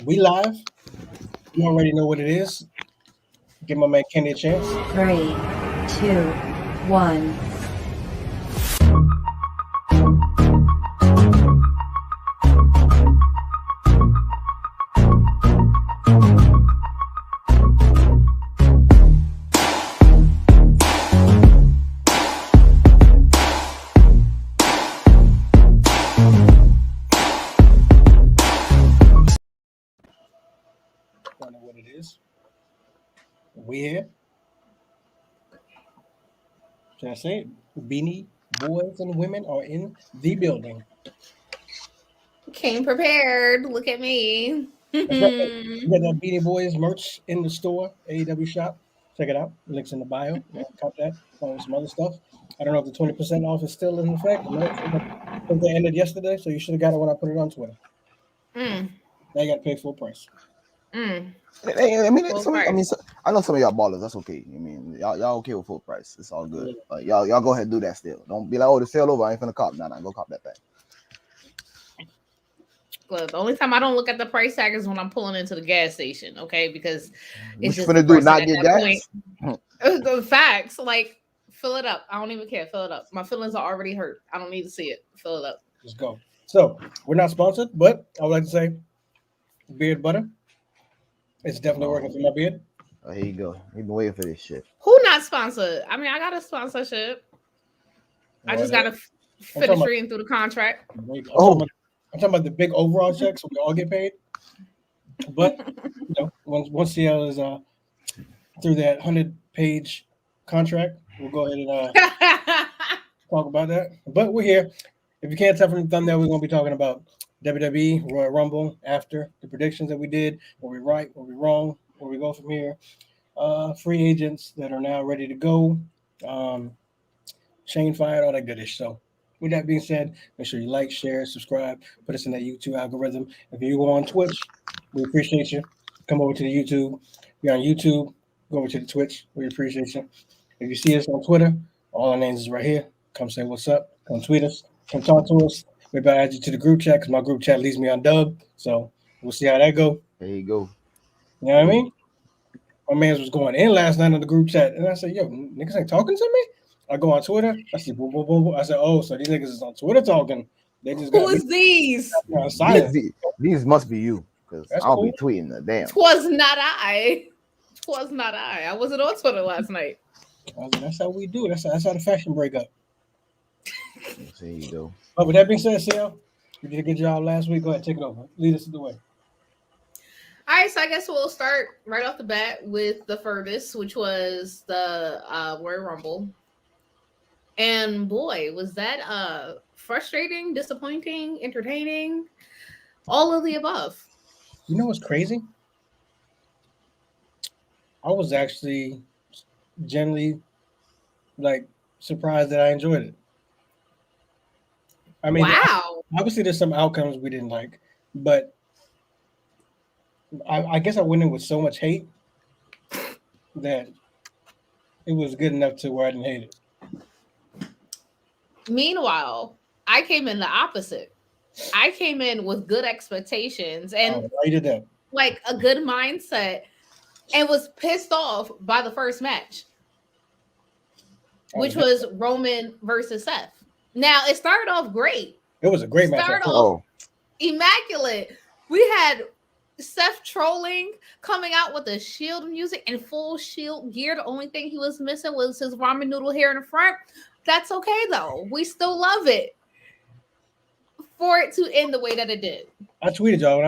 We live. You already know what it is. Give my man Kenny a chance. 3, 2, 1. I know what it is. We here. Should I say it? Beanie boys and women are in the building. Came prepared. Look at me. That's right. We got that Beanie Boys merch in the store, AEW shop. Check it out. Links in the bio. Cop that. Some other stuff. I don't know if the 20% off is still in effect. I think they ended yesterday, so you should have got it when I put it on Twitter. Now you got to pay full price. I know some of y'all ballers. That's okay. I mean, y'all okay with full price. It's all good. Like, y'all go ahead and do that still. Don't be like, oh, the sale over. I ain't finna cop. Nah, go cop that thing. Well, the only time I don't look at the price tag is when I'm pulling into the gas station, okay? Because it's just finna do not get gas. The facts, like fill it up. I don't even care. Fill it up. My feelings are already hurt. I don't need to see it. Fill it up. Just go. So we're not sponsored, but I would like to say, beard butter. It's definitely working for my beard. Oh, here you go. You've been waiting for this shit. Who not sponsored? I mean, I got a sponsorship. I just gotta finish reading through the contract. I'm talking about the big overall check, so we all get paid. But once CL is through that 100-page contract, we'll go ahead and talk about that. But we're here. If you can't tell from the thumbnail, we're going to be talking about WWE, Royal Rumble, after the predictions that we did, where we right, where we wrong, where we go from here. Free agents that are now ready to go. Shane fired, all that goodish. So with that being said, make sure you like, share, subscribe, put us in that YouTube algorithm. If you go on Twitch, we appreciate you. Come over to the YouTube. If you're on YouTube, go over to the Twitch. We appreciate you. If you see us on Twitter, all our names is right here. Come say what's up. Come tweet us. Come talk to us. Maybe I'll add you to the group chat because my group chat leaves me on dub. So we'll see how that go. There you go. You know what I mean? My man was going in last night on the group chat, and I said, yo, niggas ain't talking to me? I go on Twitter. I see boom, boom, boom, boom. I said, oh, so these niggas is on Twitter talking. They just Who is these? These must be you, because I'll be tweeting the damn. Twas not I. Twas not I. I wasn't on Twitter last night. That's how we do. That's how the fashion break up. There you go. But with that being said, CL, you did a good job last week. Go ahead, take it over. Lead us to the way. All right, so I guess we'll start right off the bat with the furthest, which was the Royal Rumble. And boy, was that frustrating, disappointing, entertaining, all of the above. You know what's crazy? I was actually generally surprised that I enjoyed it. I mean, wow. Obviously there's some outcomes we didn't like, but I guess I went in with so much hate that it was good enough to where I didn't hate it. Meanwhile, I came in the opposite. I came in with good expectations and like a good mindset and was pissed off by the first match, which was Roman versus Seth. Now, it started off great. It was a great match. Started off immaculate. We had Seth trolling, coming out with the Shield music and full Shield gear. The only thing he was missing was his ramen noodle hair in the front. That's okay, though. We still love it. For it to end the way that it did. I tweeted y'all when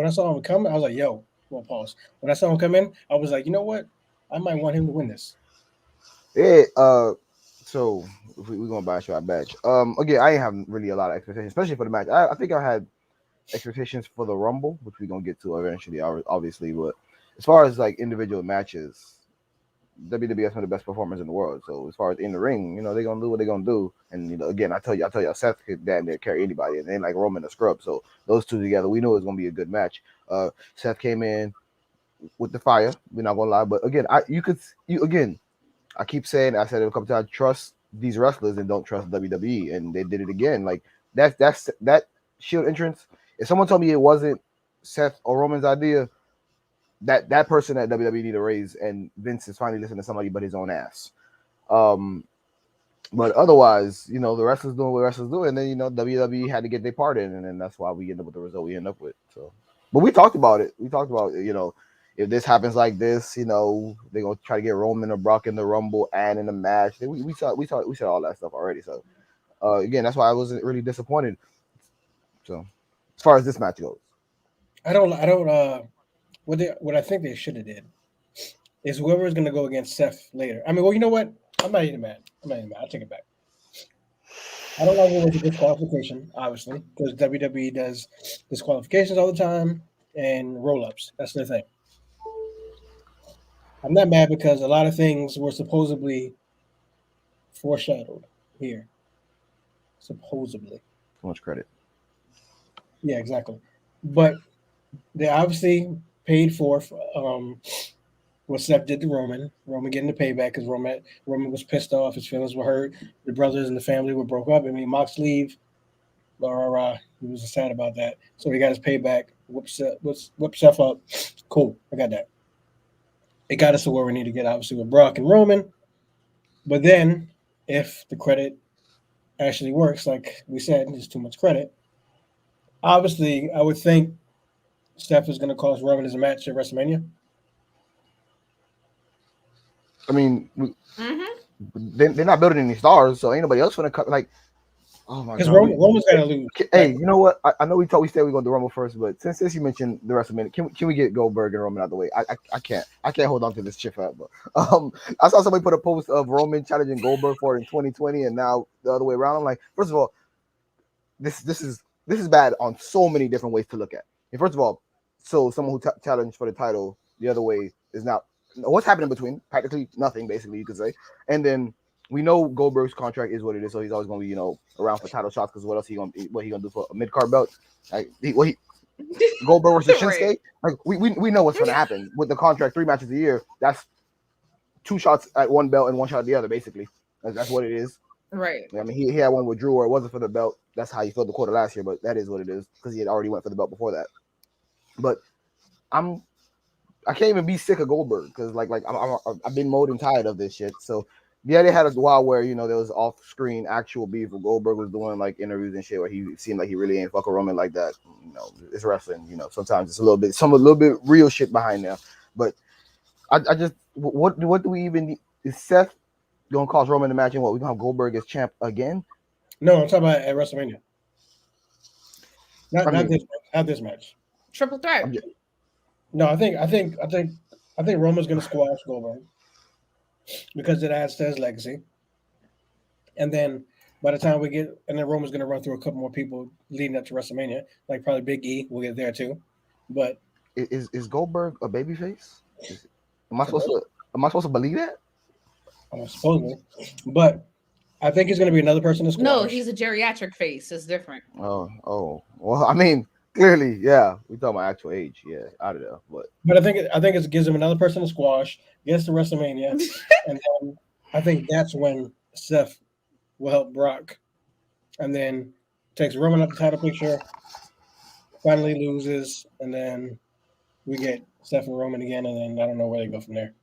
I saw him coming. I was like, "Yo, well, pause." When I saw him come in, I was like, "You know what? I might want him to win this." Yeah. So we're gonna buy a shot batch. Again, I ain't have really a lot of expectations, especially for the match. I think I had expectations for the Rumble, which we're gonna get to eventually, obviously. But as far as like individual matches, WWE has some of the best performers in the world. So as far as in the ring, they're gonna do what they're gonna do. And again, I tell you, Seth could damn near carry anybody, and then like Roman a scrub. So those two together, we know it's gonna be a good match. Seth came in with the fire. We're not gonna lie, but again, I keep saying, I said it a couple times, trust these wrestlers and don't trust WWE, and they did it again. Like that Shield entrance. If someone told me it wasn't Seth or Roman's idea, that person at WWE need to raise, and Vince is finally listening to somebody but his own ass. But otherwise, the wrestlers doing what wrestlers do, and then WWE had to get their part in, and then that's why we end up with the result we end up with. So, but we talked about it. We talked about if this happens like this, they're gonna try to get Roman or Brock in the Rumble and in the match. We said all that stuff already. So again, that's why I wasn't really disappointed. So as far as this match goes, I don't. What I think they should have did is whoever's going to go against Seth later. I mean, well, you know what? I'm not even mad. I'll take it back. I don't like it with a disqualification, obviously, because WWE does disqualifications all the time and roll-ups. That's their thing. I'm not mad because a lot of things were supposedly foreshadowed here. Supposedly. too much credit. Yeah, exactly. But they obviously paid for what Seth did to Roman. Roman getting the payback because Roman was pissed off. His feelings were hurt. The brothers and the family were broke up. I mean, Mox leave. He was sad about that. So he got his payback. Whip Seth up. Cool. I got that. It got us to where we need to get, obviously, with Brock and Roman. But then, if the credit actually works, like we said, there's too much credit. Obviously, I would think Seth is going to cost Roman his match at WrestleMania. I mean, they're not building any stars, so ain't nobody else gonna cut. Like, oh my god, because Roman's got to lose. Hey, you know what? I know we said we are gonna do Rumble first, but since you mentioned the WrestleMania, can we get Goldberg and Roman out of the way? I can't hold on to this shit forever. I saw somebody put a post of Roman challenging Goldberg for it in 2020, and now the other way around. I'm like, first of all, this is bad on so many different ways to look at. And first of all, so someone who challenged for the title the other way is not. What's happening between? Practically nothing, basically, you could say. And then we know Goldberg's contract is what it is, so he's always going to be, around for title shots. Because what else he gonna do for a mid card belt? Like Goldberg versus Shinsuke. Like we know what's going to happen with the contract. 3 matches a year. That's 2 shots at one belt and 1 shot at the other, basically. That's what it is. Right. I mean, he had one with Drew where it wasn't for the belt. That's how he filled the quota last year, but that is what it is because he had already went for the belt before that. But I can't even be sick of Goldberg because I've been mold and tired of this shit. So yeah, they had a while where there was off-screen actual beef where Goldberg was doing like interviews and shit where he seemed like he really ain't fuck with Roman like that. It's wrestling. Sometimes it's a little bit real shit behind there. But I just what do we even need? Is Seth gonna cost Roman the match and what we gonna have Goldberg as champ again? No, I'm talking about at WrestleMania. Not this match. Triple threat. No, I think Roman's gonna squash Goldberg because it adds to his legacy. And then by the time then Roman's gonna run through a couple more people leading up to WrestleMania, like probably Big E. We'll get there too. But is Goldberg a babyface? Am I supposed to believe that? Supposedly, but I think he's gonna be another person to squash. No, he's a geriatric face. It's different. Oh. Well, I mean. Clearly, yeah, we talking about actual age, yeah, out of there. But I think it gives him another person to squash, gets to WrestleMania, and then I think that's when Seth will help Brock, and then takes Roman up the title picture, finally loses, and then we get Seth and Roman again, and then I don't know where they go from there.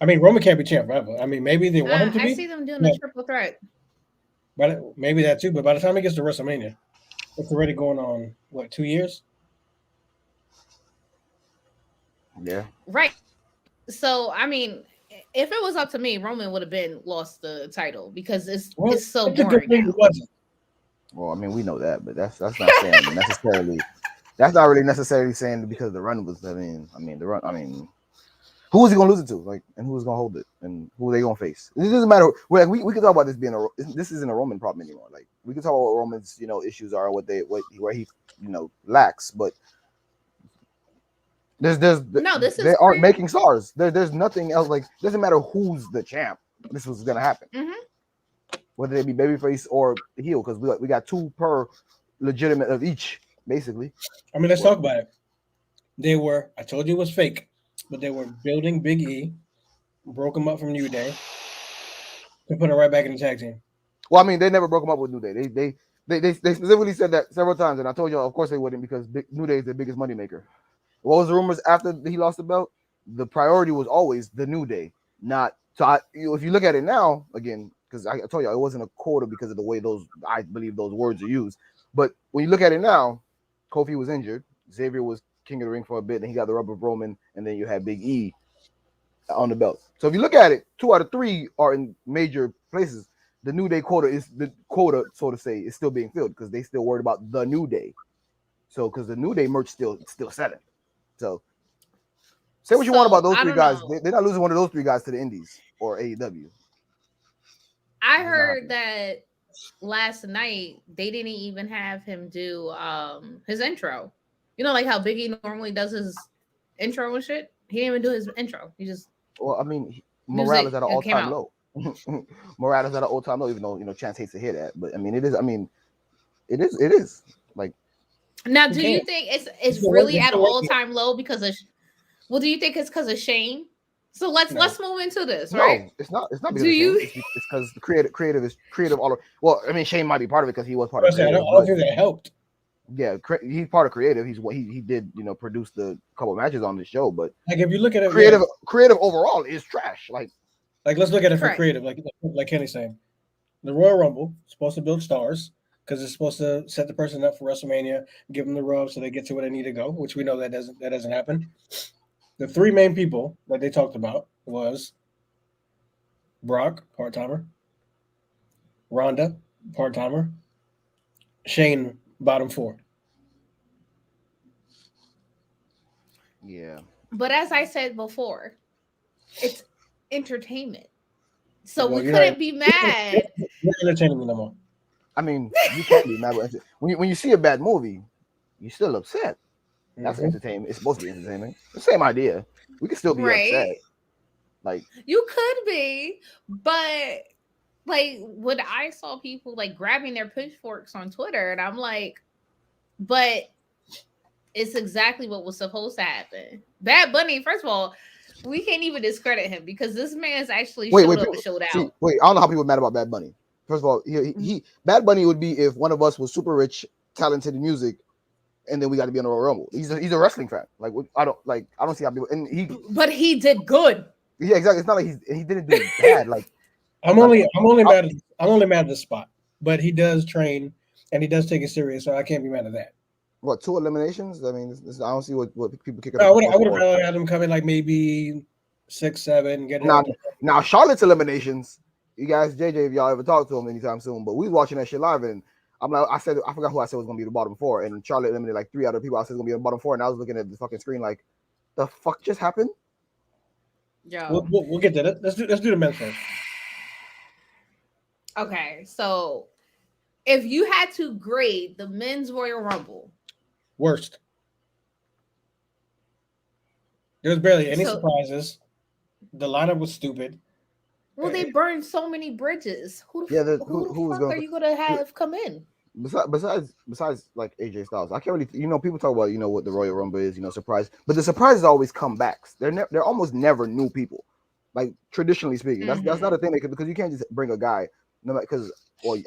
I mean, Roman can't be champ forever. I mean, maybe they want him to be. I see them doing a triple threat. But maybe that too. But by the time he gets to WrestleMania. It's already going on, 2 years? Yeah. Right. So, I mean, if it was up to me, Roman would have been lost the title because it's so boring. Well, I mean, we know that, but that's not saying necessarily. That's not really necessarily saying because the run was. I mean, the run. I mean, who is he gonna lose it to? Like, and who's gonna hold it? And who are they gonna face? It doesn't matter. We can talk about this being this isn't a Roman problem anymore. Like, we can talk about what Roman's issues are, where he lacks, but they aren't making stars. There's nothing else. Like, doesn't matter who's the champ. This was gonna happen, whether they be babyface or heel, because we got 2 per legitimate of each, basically. I mean, let's talk about it. I told you it was fake. But they were building Big E, broke him up from New Day, and put him right back in the tag team. Well, I mean, they never broke him up with New Day. They specifically said that several times, and I told y'all, of course they wouldn't, because New Day is the biggest moneymaker. What was the rumors after he lost the belt? The priority was always the New Day, not so. If you look at it now, again, because I told you it wasn't a quota because of the way I believe those words are used. But when you look at it now, Kofi was injured. Xavier was king of the ring for a bit, and he got the rub of Roman, and then you had Big E on the belt. So if you look at it, 2 out of 3 are in major places. The New Day quota, so to say, is still being filled because they still worried about the New Day. So because the New Day merch still selling. So say what you want about those 3 guys. They're not losing one of those 3 guys to the Indies or AEW. I heard that last night they didn't even have him do his intro. You know, like how Biggie normally does his intro and shit. He didn't even do his intro. He just morale is at an all-time low. Morale is at an all-time low, even though Chance hates to hear that. But it is. Like, now, do you think it's really at an all-time low because of? Well, do you think it's because of Shane? So let's move into this, right? No, it's not. It's not because of Shane. It's because the creative is creative all over. Well, Shane might be part of it because he was part of it. I don't think that helped. Yeah, he's part of creative. He's what he did, produce the couple matches on the show. But like, if you look at it, creative overall is trash. Like let's look at it for creative. Like Kenny's saying, the Royal Rumble is supposed to build stars because it's supposed to set the person up for WrestleMania, give them the rub so they get to where they need to go, which we know that doesn't happen. The 3 main people that they talked about was Brock, part-timer, Ronda, part-timer, Shane, bottom 4. Yeah. But as I said before, it's entertainment. So we couldn't be mad. You're not entertaining me no more. You can't be mad. When you see a bad movie, you're still upset. That's entertainment. It's supposed to be entertainment. The same idea. We can still be upset. Like, you could be, but like when I saw people like grabbing their pitchforks on Twitter, and I'm like, but it's exactly what was supposed to happen. Bad Bunny, first of all, we can't even discredit him because this man's actually showed out. I don't know how people are mad about Bad Bunny. First of all, he Bad Bunny would be if one of us was super rich, talented in music, and then we got to be on the Royal Rumble. He's a wrestling fan. Like, I don't see how people but he did good. Yeah, exactly. It's not like he didn't do bad. Like, I'm only mad at this spot, but he does train and he does take it serious, so I can't be mad at that. What, 2 eliminations? I don't see what people kick. I would have rather had him come in like maybe 6, 7. Get now Charlotte's eliminations. You guys, JJ, if y'all ever talk to him anytime soon, but we was watching that shit live, and I'm like, I forgot who I said was gonna be the bottom 4, and Charlotte eliminated like 3 other people. I said was gonna be the bottom 4, and I was looking at the fucking screen like, the fuck just happened? Yeah, we'll get to that. Let's do the men's first. Okay, so if you had to grade the men's Royal Rumble, worst. There was barely any surprises. The lineup was stupid. Well, they burned so many bridges. Who the fuck are you gonna have come in? Besides like AJ Styles, I can't really, people talk about, what the Royal Rumble is, surprise, but the surprises always come back. They're almost never new people, like traditionally speaking. That's not a thing because you can't just bring a guy, because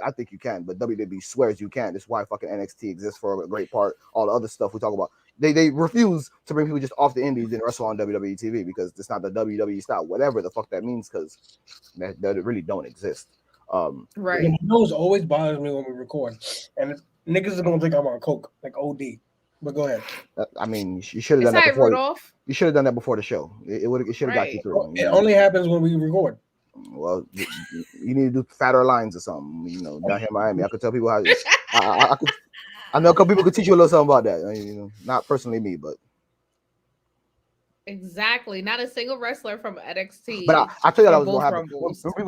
I think you can, but WWE swears you can't. That's why fucking NXT exists for a great part. All the other stuff we talk about, they refuse to bring people just off the indies and wrestle on WWE TV because it's not the WWE style, whatever the fuck that means, because that really don't exist. Right. You know, it always bothers me when we record, and niggas are gonna think I'm on coke, like OD. But go ahead. You should have done that before. Rudolph? You should have done that before the show. It should have got you through. Well, it only happens when we record. Well, you need to do fatter lines or something. Down here in Miami, I could tell people how. I know a couple people could teach you a little something about that. Not personally me, but. Exactly, not a single wrestler from NXT. But I tell you that was gonna happen.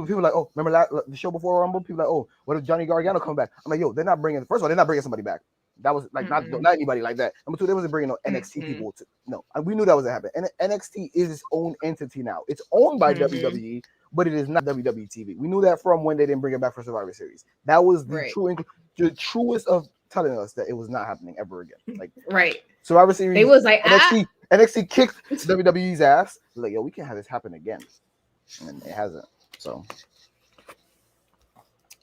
People like, oh, remember the show before Rumble? People like, oh, what if Johnny Gargano come back? I'm like, yo, they're not bringing. First of all, they're not bringing somebody back. That was like not anybody like that. Number 2, they wasn't bringing no NXT people. We knew that was gonna happen. And NXT is its own entity now. It's owned by WWE, but it is not WWE TV. We knew that from when they didn't bring it back for Survivor Series. That was the truest of telling us that it was not happening ever again. Like Survivor Series. They was like NXT kicked WWE's ass. Like, yo, we can't have this happen again, and it hasn't. So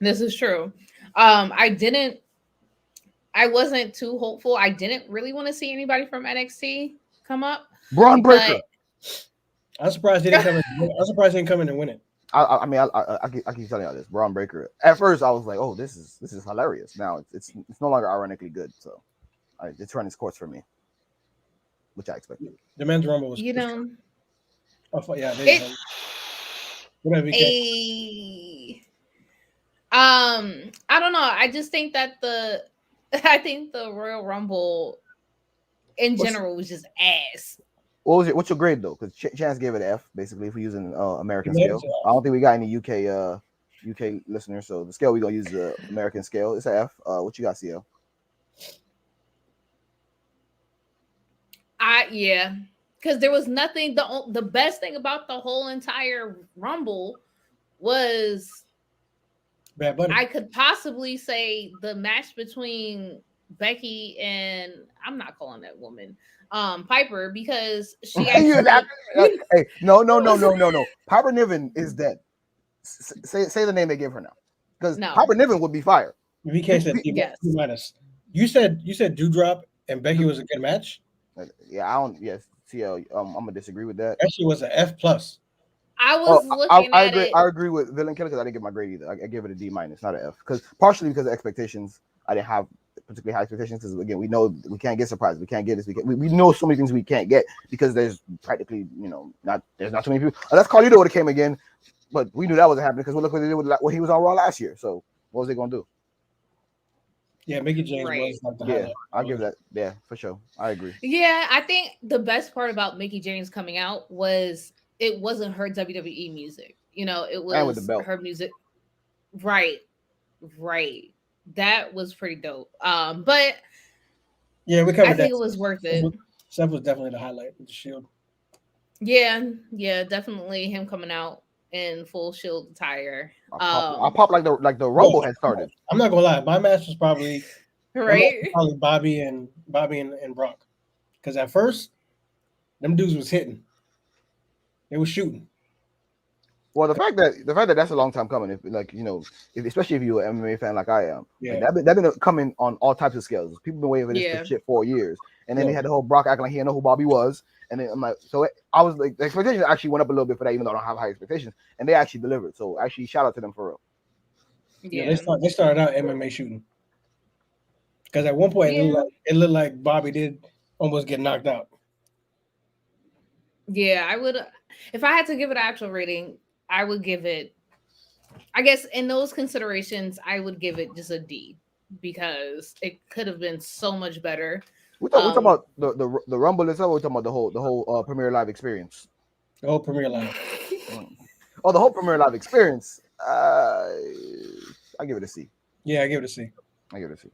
this is true. I didn't I wasn't too hopeful. I didn't really want to see anybody from NXT come up, Braun Breaker. but I'm surprised he didn't come in. I'm surprised he didn't come in and win it. I mean, I keep telling y'all this. Braun Breaker. At first, I was like, "Oh, this is hilarious." Now it's no longer ironically good. So, it's run its course for me, which I expected. The men's rumble was, you know, yeah, it, whatever. I don't know. I just think that I think the Royal Rumble in general was just ass. What's your grade though? Because Chance gave it an F, basically, if we're using American scale. I don't think we got any UK listeners, so the scale we're gonna use the American scale. It's an F. What you got, CL? Yeah, because there was nothing. The best thing about the whole entire Rumble was Bad Bunny. I could possibly say the match between Becky and I'm not calling that woman Piper, because she actually hey, no. Piper Niven is dead. Say the name they gave her now, because Piper Niven would be fired. VK said yes. minus. You said Doudrop and Becky was a good match. Yeah, I don't. Yes, CL. I'm gonna disagree with that. Actually, was an F plus. I was looking at agree, it. I agree with Villain Killer because I didn't get my grade either. I gave it a D minus, not an F, because partially because of expectations. I didn't have particularly high expectations because again, we know we can't get surprised. We can't get this. We know so many things we can't get because there's practically there's not too many people. Unless Carlito would have came again, but we knew that wasn't happening because look what they did with what he was on Raw last year. So what was they gonna do? Yeah, Mickey James was like the highlight. I'll give that. Yeah, for sure. I agree. Yeah, I think the best part about Mickey James coming out was it wasn't her WWE music. It was her music. Right. That was pretty dope. But yeah, we covered that. I think it was worth it. Seth was definitely the highlight with the Shield. Yeah, definitely him coming out in full Shield attire. I pop like the Rumble had started. I'm not gonna lie, my match was probably probably Bobby and Brock, because at first them dudes was hitting, they was shooting. Well, the fact that that's a long time coming, especially if you're an MMA fan like I am, that been coming on all types of scales. People been waiting for this shit for years, and then they had the whole Brock acting like he didn't know who Bobby was, and then I'm like, I was like, the expectations actually went up a little bit for that, even though I don't have high expectations, and they actually delivered. So actually, shout out to them for real. Yeah, they started out MMA shooting, because at one point it looked like Bobby did almost get knocked out. Yeah, I would, if I had to give it an actual rating, I would give it, I guess in those considerations, I would give it just a D, because it could have been so much better. We're talking about the Rumble itself, or we're talking about the whole Premier Live experience? The whole Premier Live. The whole Premier Live experience. I give it a C. Yeah, I give it a C. I give it a C.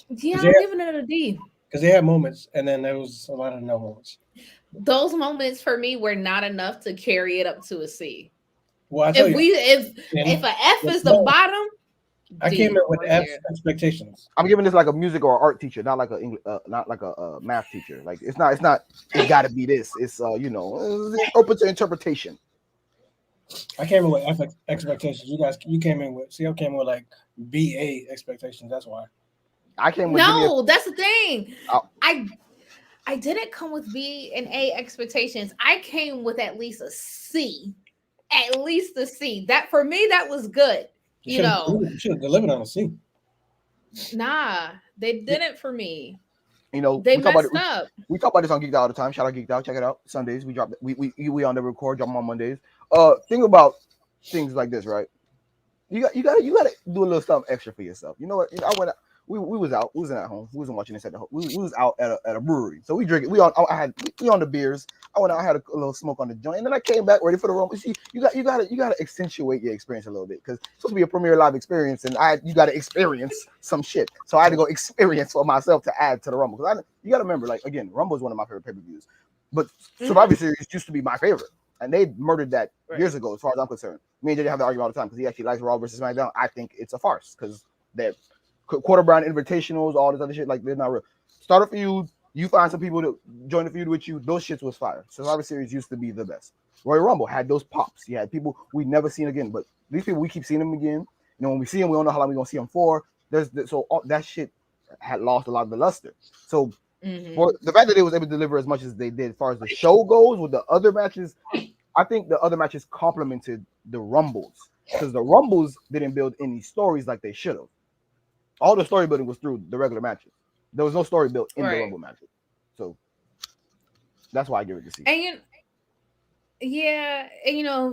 Yeah, I'm giving it a D. Because they had moments, and then there was a lot of no moments. Those moments for me were not enough to carry it up to a C. Well, if an F is the bottom, I came in with F expectations. I'm giving this like a music or art teacher, not like a math teacher. Like it's not. It got to be this. It's open to interpretation. I came in with F expectations. You came in with CL came in with like BA expectations. That's why. I came with that's the thing. I didn't come with B and A expectations. I came with at least a C. At least a C. That for me, that was good. You should have delivered on a C. Nah, they didn't for me. They messed up. We talk about this on Geeked Out all the time. Shout out Geeked Out. Check it out. Sundays we drop. We on the record. Drop them on Mondays. Think about things like this, right? You gotta do a little something extra for yourself. You know what? I went. We was out. We wasn't at home. We wasn't watching this at the home. We was out at a brewery. So we drink it. We on the beers. I went out. I had a little smoke on the joint, and then I came back ready for the rumble. See, you gotta accentuate your experience a little bit, because it's supposed to be a Premier Live experience, and you gotta experience some shit. So I had to go experience for myself to add to the rumble. Because you gotta remember, like again, Rumble is one of my favorite pay-per-views, but Survivor Series used to be my favorite, and they murdered that years ago, as far as I'm concerned. Me and JJ have the argument all the time because he actually likes Raw versus SmackDown. I think it's a farce because they're quarter brand invitationals, all this other shit, like they're not real. Start a feud, you find some people to join the feud with you. Those shits was fire. Survivor Series used to be the best. Royal Rumble had those pops. You had people we never seen again, but these people we keep seeing them again. When we see them, we don't know how long we're gonna see them for. So all that shit had lost a lot of the luster. So Mhm. for the fact that they was able to deliver as much as they did, as far as the show goes, with the other matches, I think the other matches complemented the Rumbles because the Rumbles didn't build any stories like they should have. All the story building was through the regular matches. There was no story built in the Right. Rumble matches. So that's why I give it to C. And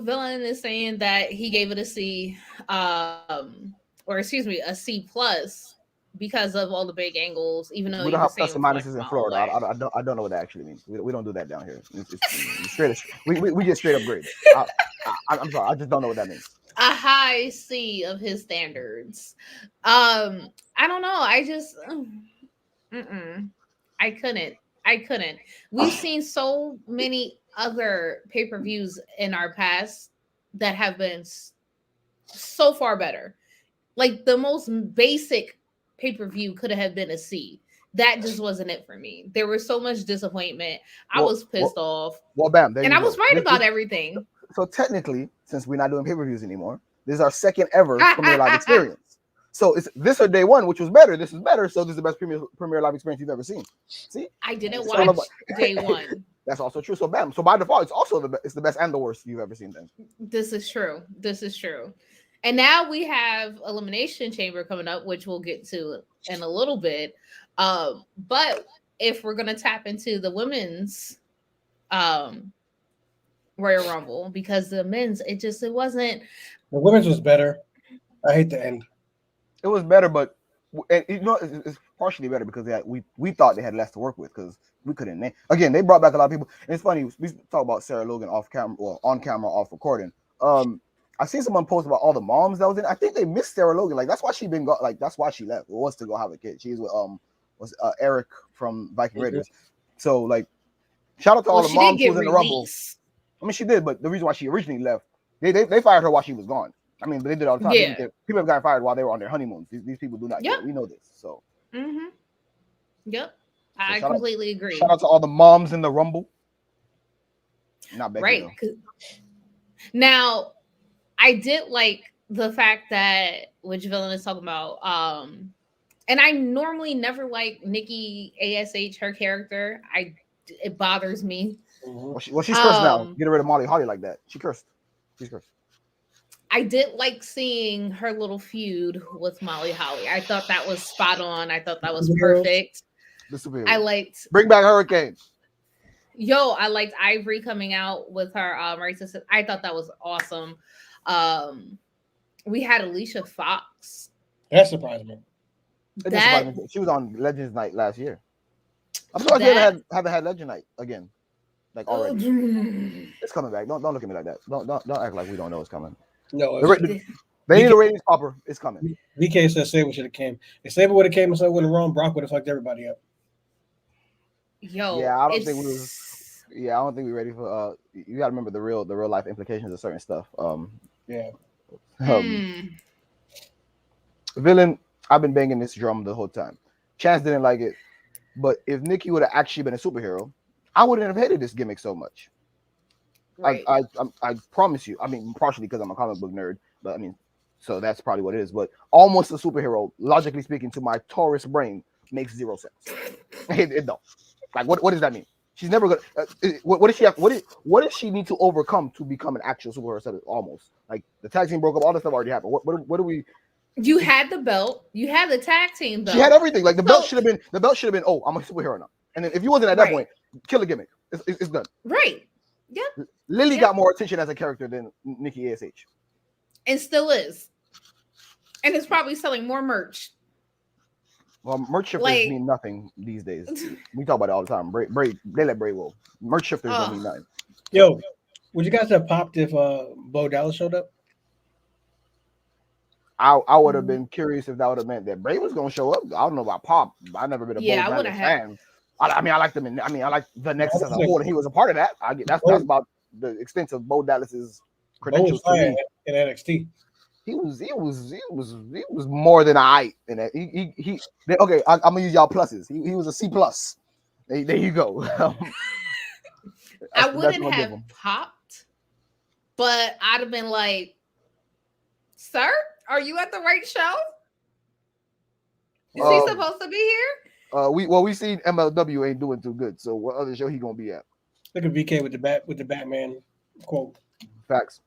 Villain is saying that he gave it a C, or excuse me, a C plus because of all the big angles. Even though We you don't were have saying plus and for like minuses a in mile Florida. away. I don't know what that actually means. We don't do that down here. It's straight. We get straight up grades. I'm sorry. I just don't know what that means. A high C of his standards. I don't know. I just, I couldn't. We've seen so many other pay-per-views in our past that have been so far better. Like the most basic pay-per-view could have been a C. That just wasn't it for me. There was so much disappointment. I was pissed off. Well, bam. There And you I was go. right about everything. So technically, since we're not doing pay-per-views anymore, this is our second ever Premier Live experience. So it's this or day one, which was better. This is better. So this is the best Premier Live experience you've ever seen. See, I didn't It's watch day one. That's also true. So bam. So by default, it's also it's the best and the worst you've ever seen. Then This is true. And now we have Elimination Chamber coming up, which we'll get to in a little bit. But if we're gonna tap into the women's Royal Rumble, because the men's, it wasn't. The women's was better. I hate the end. it was better, but and it's partially better because we thought they had less to work with because we couldn't name. Again, they brought back a lot of people. And it's funny, we talk about Sarah Logan off camera or on camera, off recording. I seen someone post about all the moms that was in. I think they missed Sarah Logan. Like that's why she that's why she left. It was to go have a kid. She's with Eric from Viking Raiders. So like shout out to all the moms who was in the Rumble. I mean she did, but the reason why she originally left, they fired her while she was gone. I mean, but they did all the time. Yeah. People have gotten fired while they were on their honeymoons. These people do not get it. We know this. So Yep. I completely agree. Shout out to all the moms in the Rumble. Not Becky, right. though. Now, I did like the fact that which Villain is talking about. And I normally never like Nikki ASH, her character. It bothers me. Well, she's cursed now. Get rid of Molly Holly like that. She's cursed. I did like seeing her little feud with Molly Holly. I thought that was spot on. I thought that was perfect. I liked Bring back Hurricane. I liked Ivory coming out with her racist. I thought that was awesome. We had Alicia Fox. That surprised me. She was on Legends Night last year. I'm surprised they haven't had Legend Night again. Like already. It's coming back. Don't look at me like that. Don't act like we don't know it's coming. No, they need a ratings popper. It's coming. VK said Sabre should have came. If Sabre would have came and so would have wrong, Brock would have fucked everybody up. Yeah, I don't think we're ready for. You got to remember the real life implications of certain stuff. Villain, I've been banging this drum the whole time. Chance didn't like it, but if Nikki would have actually been a superhero, I wouldn't have hated this gimmick so much. Right. I promise you. I mean, partially because I'm a comic book nerd, but I mean, so that's probably what it is. But almost a superhero, logically speaking, to my Taurus brain, makes zero sense. It don't. Like, what does that mean? She's never gonna. What does she have? What does she need to overcome to become an actual superhero? Almost like the tag team broke up. All this stuff already happened. What do we? You had the belt. You had the tag team belt. She had everything. Like the belt should have been. The belt should have been. Oh, I'm a superhero now. And then if you wasn't at that point, kill a gimmick. It's done. Right. Yep. Lily got more attention as a character than Nikki ASH. And still is. And it's probably selling more merch. Well, merch shifters mean nothing these days. We talk about it all the time. They let Bray roll. Merch shifters don't mean nothing. Yo, would you guys have popped if Bo Dallas showed up? I would have been curious if that would have meant that Bray was gonna show up. I don't know about pop. I've never been a Bo Dallas fan. I mean, I like them. I like the Nexus as a whole, and he was a part of that. That's about the extent of Bo Dallas's credentials to me. In NXT. He was more than I in that. Okay. I'm gonna use y'all pluses. He was a C plus. There you go. I wouldn't have popped, but I'd have been like, "Sir, are you at the right show?" Is he Um, supposed to be here? we seen MLW ain't doing too good. So what other show he gonna be at? Look at VK with the Batman quote. Facts.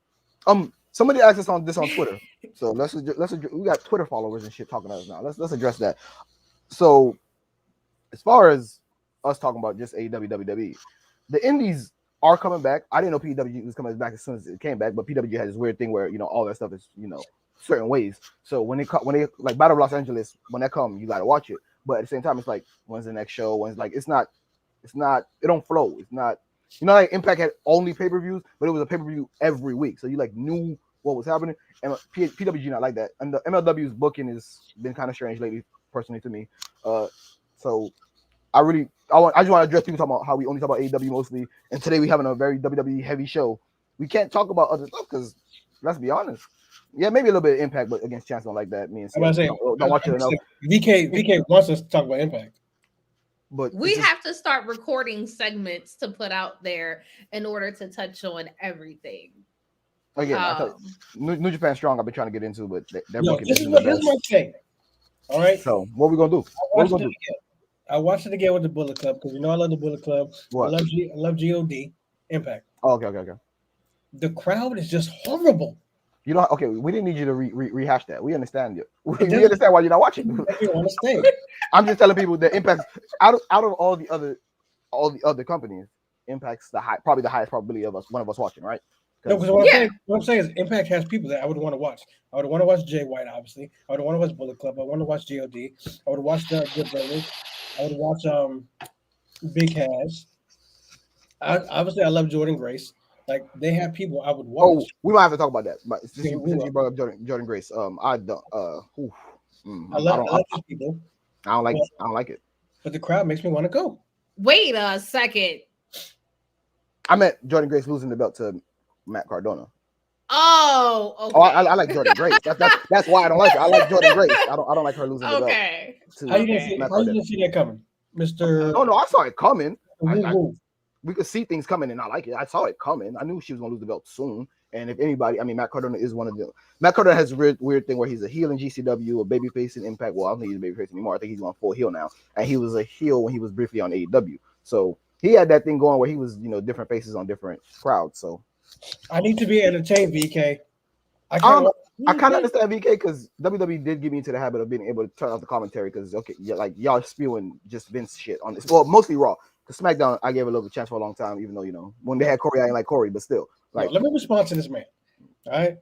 Somebody asked us on Twitter. So let's we got Twitter followers and shit talking to us now. Let's address that. So as far as us talking about just AEW, WWE, the indies are coming back. I didn't know PW was coming back as soon as it came back, but PW had this weird thing where all that stuff is certain ways. So when they like Battle of Los Angeles, when that come, you gotta watch it. But at the same time, it's like when's the next show? When's like it's not it don't flow. It's not like Impact had only pay-per-views, but it was a pay-per-view every week. So you like knew what was happening. And PWG not like that. And the MLW's booking has been kind of strange lately, personally to me. So I just want to address people talking about how we only talk about AEW mostly, and today we having a very WWE heavy show. We can't talk about other stuff because let's be honest. Yeah, maybe a little bit of Impact, but against Chance don't like that. Me and I'm about to say, don't watch it enough. VK wants us to talk about Impact. But We have to start recording segments to put out there in order to touch on everything. Again, I tell you, New Japan Strong. I've been trying to get into, but they're booking this is my thing. All right. So what we gonna do? I watched it again with the Bullet Club because I love the Bullet Club. What? I love God Impact. Oh, okay. The crowd is just horrible. You know, okay, we didn't need you to rehash that. We understand you. We understand why you're not watching. I'm just telling people that Impact out of all the other companies, Impact's probably the highest probability of one of us watching, right? No, because what I'm saying is Impact has people that I would want to watch. I would want to watch Jay White, obviously. I would want to watch Bullet Club. I want to watch God. I would watch the Good Brothers. I would watch Big Cass. Obviously, I love Jordan Grace. Like they have people I would watch. Oh, we might have to talk about that. But since you brought up Jordan Grace, I don't. I love these people. I don't like it. But the crowd makes me want to go. Wait a second. I meant Jordan Grace losing the belt to Matt Cardona. Oh, okay. Oh, I like Jordan Grace. That's why I don't like her. I like Jordan Grace. I don't like her losing the belt. Okay. How you didn't see that coming, Mr. No, I saw it coming. We could see things coming, and I like it. I saw it coming. I knew she was going to lose the belt soon. And if anybody, I mean, Matt Cardona is one of them. Matt Cardona has a weird thing where he's a heel in GCW, a babyface in Impact. Well, I don't think he's a babyface anymore. I think he's going full heel now. And he was a heel when he was briefly on AEW. So he had that thing going where he was, different faces on different crowds. So I need to be entertained, VK. I kind of understand VK because WWE did get me into the habit of being able to turn off the commentary because like y'all spewing just Vince shit on this. Well, mostly Raw. The SmackDown, I gave a little chance for a long time, even though when they had Corey, I ain't like Corey, but still. Like, let me respond to this man. All right,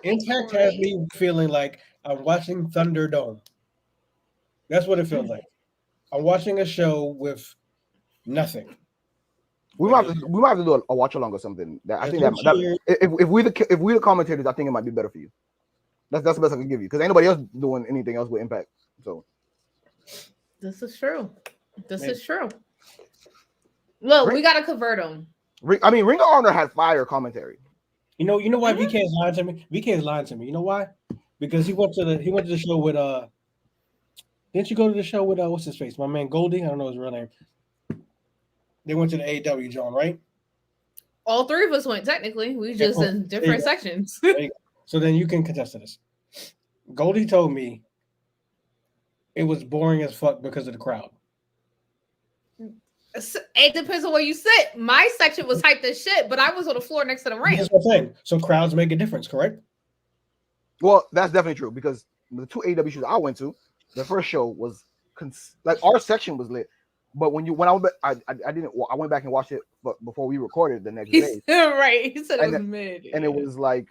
Impact has me feeling like I'm watching Thunderdome. That's what it feels like. I'm watching a show with nothing. We might have to do a watch along or something. I think that if we the commentators, I think it might be better for you. That's the best I can give you because ain't nobody else doing anything else with Impact. So this is true. This is true. Look, we gotta convert them. Ring of Honor had fire commentary. You know why VK is lying to me? VK is lying to me. You know why? Because he went to the show with Didn't you go to the show with what's his face? My man Goldie. I don't know his real name. They went to the AEW John, right? All three of us went. Technically, we just in different sections. So then you can contest to this. Goldie told me it was boring as fuck because of the crowd. It depends on where you sit. My section was hyped as shit, but I was on the floor next to the ring. That's what I'm saying. So crowds make a difference, correct? Well, that's definitely true because the two AEW shows I went to, the first show was like our section was lit, but I went back and watched it, but before we recorded the next day, right? He said it was mid, and it was like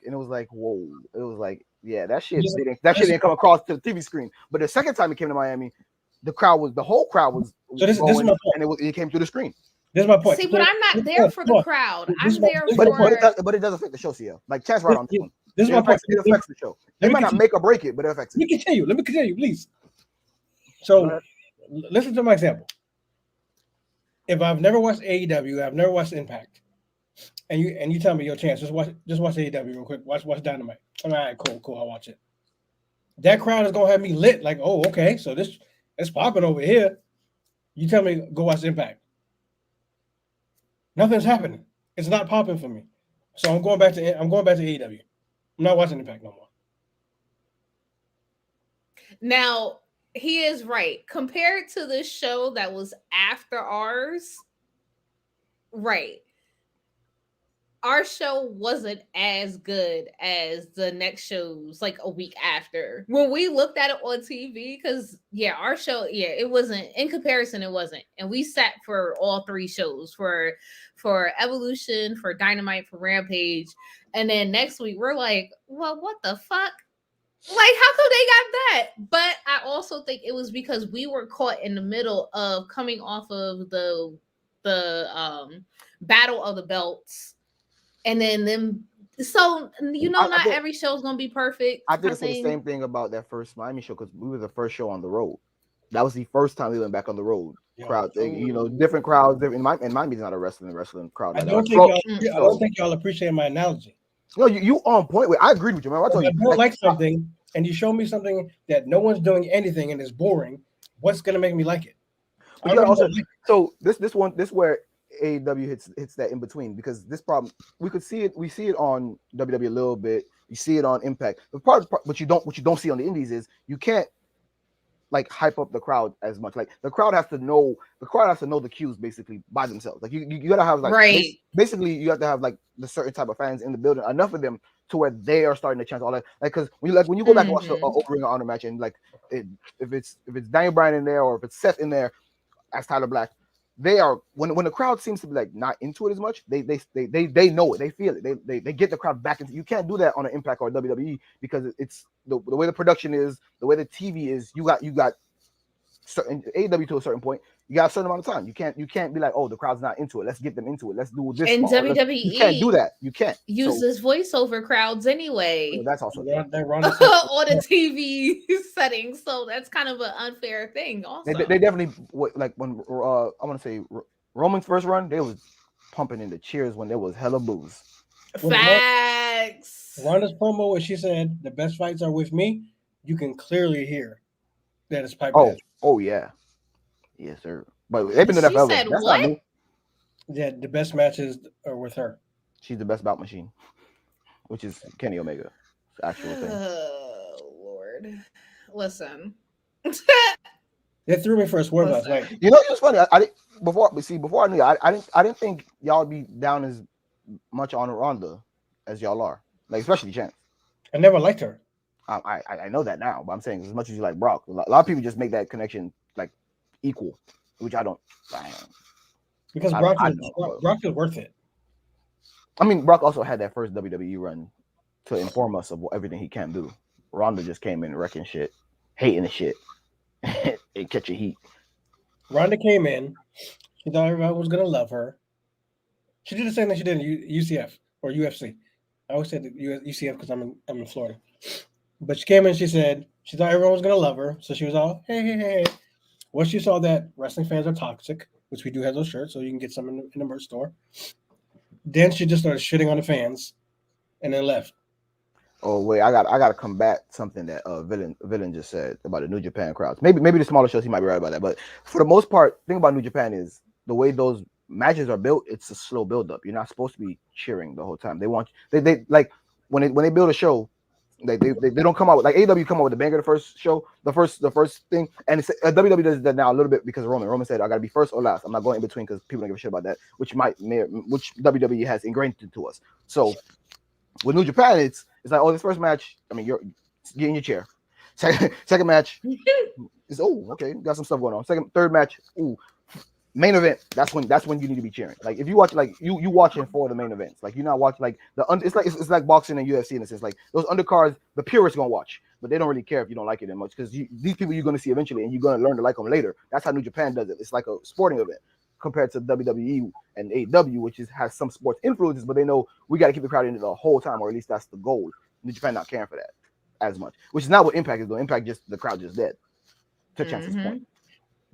whoa, it was like that shit didn't come across to the TV screen. But the second time it came to Miami, the whole crowd was. So this is my point. And it came through the screen. This is my point. See, but I'm not there for the crowd. I'm there for. But it does affect the show, CL. Like Chance right on this one. This is my point. It affects the show. They might not make or break it, but it affects it. Let me continue, please. So, listen to my example. If I've never watched AEW, I've never watched Impact, and you tell me your chance, just watch AEW real quick. Watch Dynamite. All right, cool. I'll watch it. That crowd is gonna have me lit. Like, oh, okay, so it's popping over here. You tell me go watch Impact. Nothing's happening. It's not popping for me. So I'm going back to AEW. I'm not watching Impact no more. Now, he is right. Compared to the show that was after ours, right. Our show wasn't as good as the next shows like a week after. When we looked at it on TV, because our show, it wasn't in comparison, it wasn't. And we sat for all three shows for Evolution, for Dynamite, for Rampage. And then next week we're like, well, what the fuck? Like, how come they got that? But I also think it was because we were caught in the middle of coming off of the Battle of the Belts. And then them, so not every show is gonna be perfect. I did say the same thing about that first Miami show because we were the first show on the road. That was the first time we went back on the road. Crowd thing, different crowds. And Miami's not a wrestling crowd. I don't think y'all appreciate my analogy. No, you on point with. I agreed with you, man. I told you, don't like something, and you show me something that no one's doing anything and is boring. What's gonna make me like it? So this where AEW hits that in between, because this problem we see it on WWE a little bit, you see it on Impact. The part what you don't see on the indies is you can't like hype up the crowd as much. Like the crowd has to know the cues basically by themselves. Like you gotta have like basically you have to have like the certain type of fans in the building, enough of them to where they are starting to chant all that. Like because when you go back and watch the Ring of Honor match, and like if it's Daniel Bryan in there or if it's Seth in there as Tyler Black, they are when the crowd seems to be like not into it as much, they know it, they feel it, they get the crowd back into. You can't do that on an Impact or WWE because it's the way the production is, the way the TV is. You got certain AEW to a certain point. You got a certain amount of time. You can't be like, oh, the crowd's not into it, let's get them into it, let's do this. And WWE, you can't do that. You can't use this voiceover crowds anyway. So that's also on the TV settings. So that's kind of an unfair thing. Also, they definitely like when I want to say Roman's first run, they was pumping in the cheers when there was hella booze. Facts. Ronda's promo where she said the best fights are with me, you can clearly hear that it's piped in. Oh yeah. Yes, sir. But they've been enough ever. Said that's what? Not new. Yeah, the best matches are with her. She's the best bout machine, which is Kenny Omega. Actual thing. Oh Lord, listen. They threw me for a swerve last night. You know, it was funny. Before I knew you, I didn't think y'all would be down as much on Ronda as y'all are. Like especially Chance. I never liked her. I know that now, but I'm saying as much as you like Brock, a lot of people just make that connection like equal, which I don't. Because Brock is worth it. I mean, Brock also had that first WWE run to inform us of everything he can do. Ronda just came in wrecking shit, hating the shit, and catching heat. Ronda came in. She thought everyone was gonna love her. She did the same thing she did in UCF or UFC. I always said UCF because I'm in Florida. But she came in, she said she thought everyone was going to love her. So she was all, hey. Once she saw that wrestling fans are toxic, which we do have those shirts, so you can get some in the merch store. Then she just started shitting on the fans and then left. Oh, wait, I got to combat something that Villain just said about the New Japan crowds. Maybe the smaller shows, he might be right about that. But for the most part, the thing about New Japan is the way those matches are built, it's a slow build up. You're not supposed to be cheering the whole time. They like when they build a show, they don't come out with, like AEW come out with the banger the first show, the first thing, and it's, WWE does that now a little bit because Roman said I gotta be first or last. I'm not going in between because people don't give a shit about that, which WWE has ingrained into us. So with New Japan, it's like, oh, this first match, I mean, you're get in your chair. Second match is okay, got some stuff going on. Third match, main event, that's when you need to be cheering. Like if you watch, like you watching for the main events, like you're not watching like it's like boxing and UFC in a sense. Like those undercards, the purists gonna watch, but they don't really care if you don't like it that much because these people you're gonna see eventually, and you're gonna learn to like them later. That's how New Japan does it. It's like a sporting event compared to WWE and AEW, which has some sports influences, but they know we got to keep the crowd in the whole time, or at least that's the goal. New Japan not caring for that as much, which is not what Impact is doing. Impact just the crowd just dead. To Chance's point.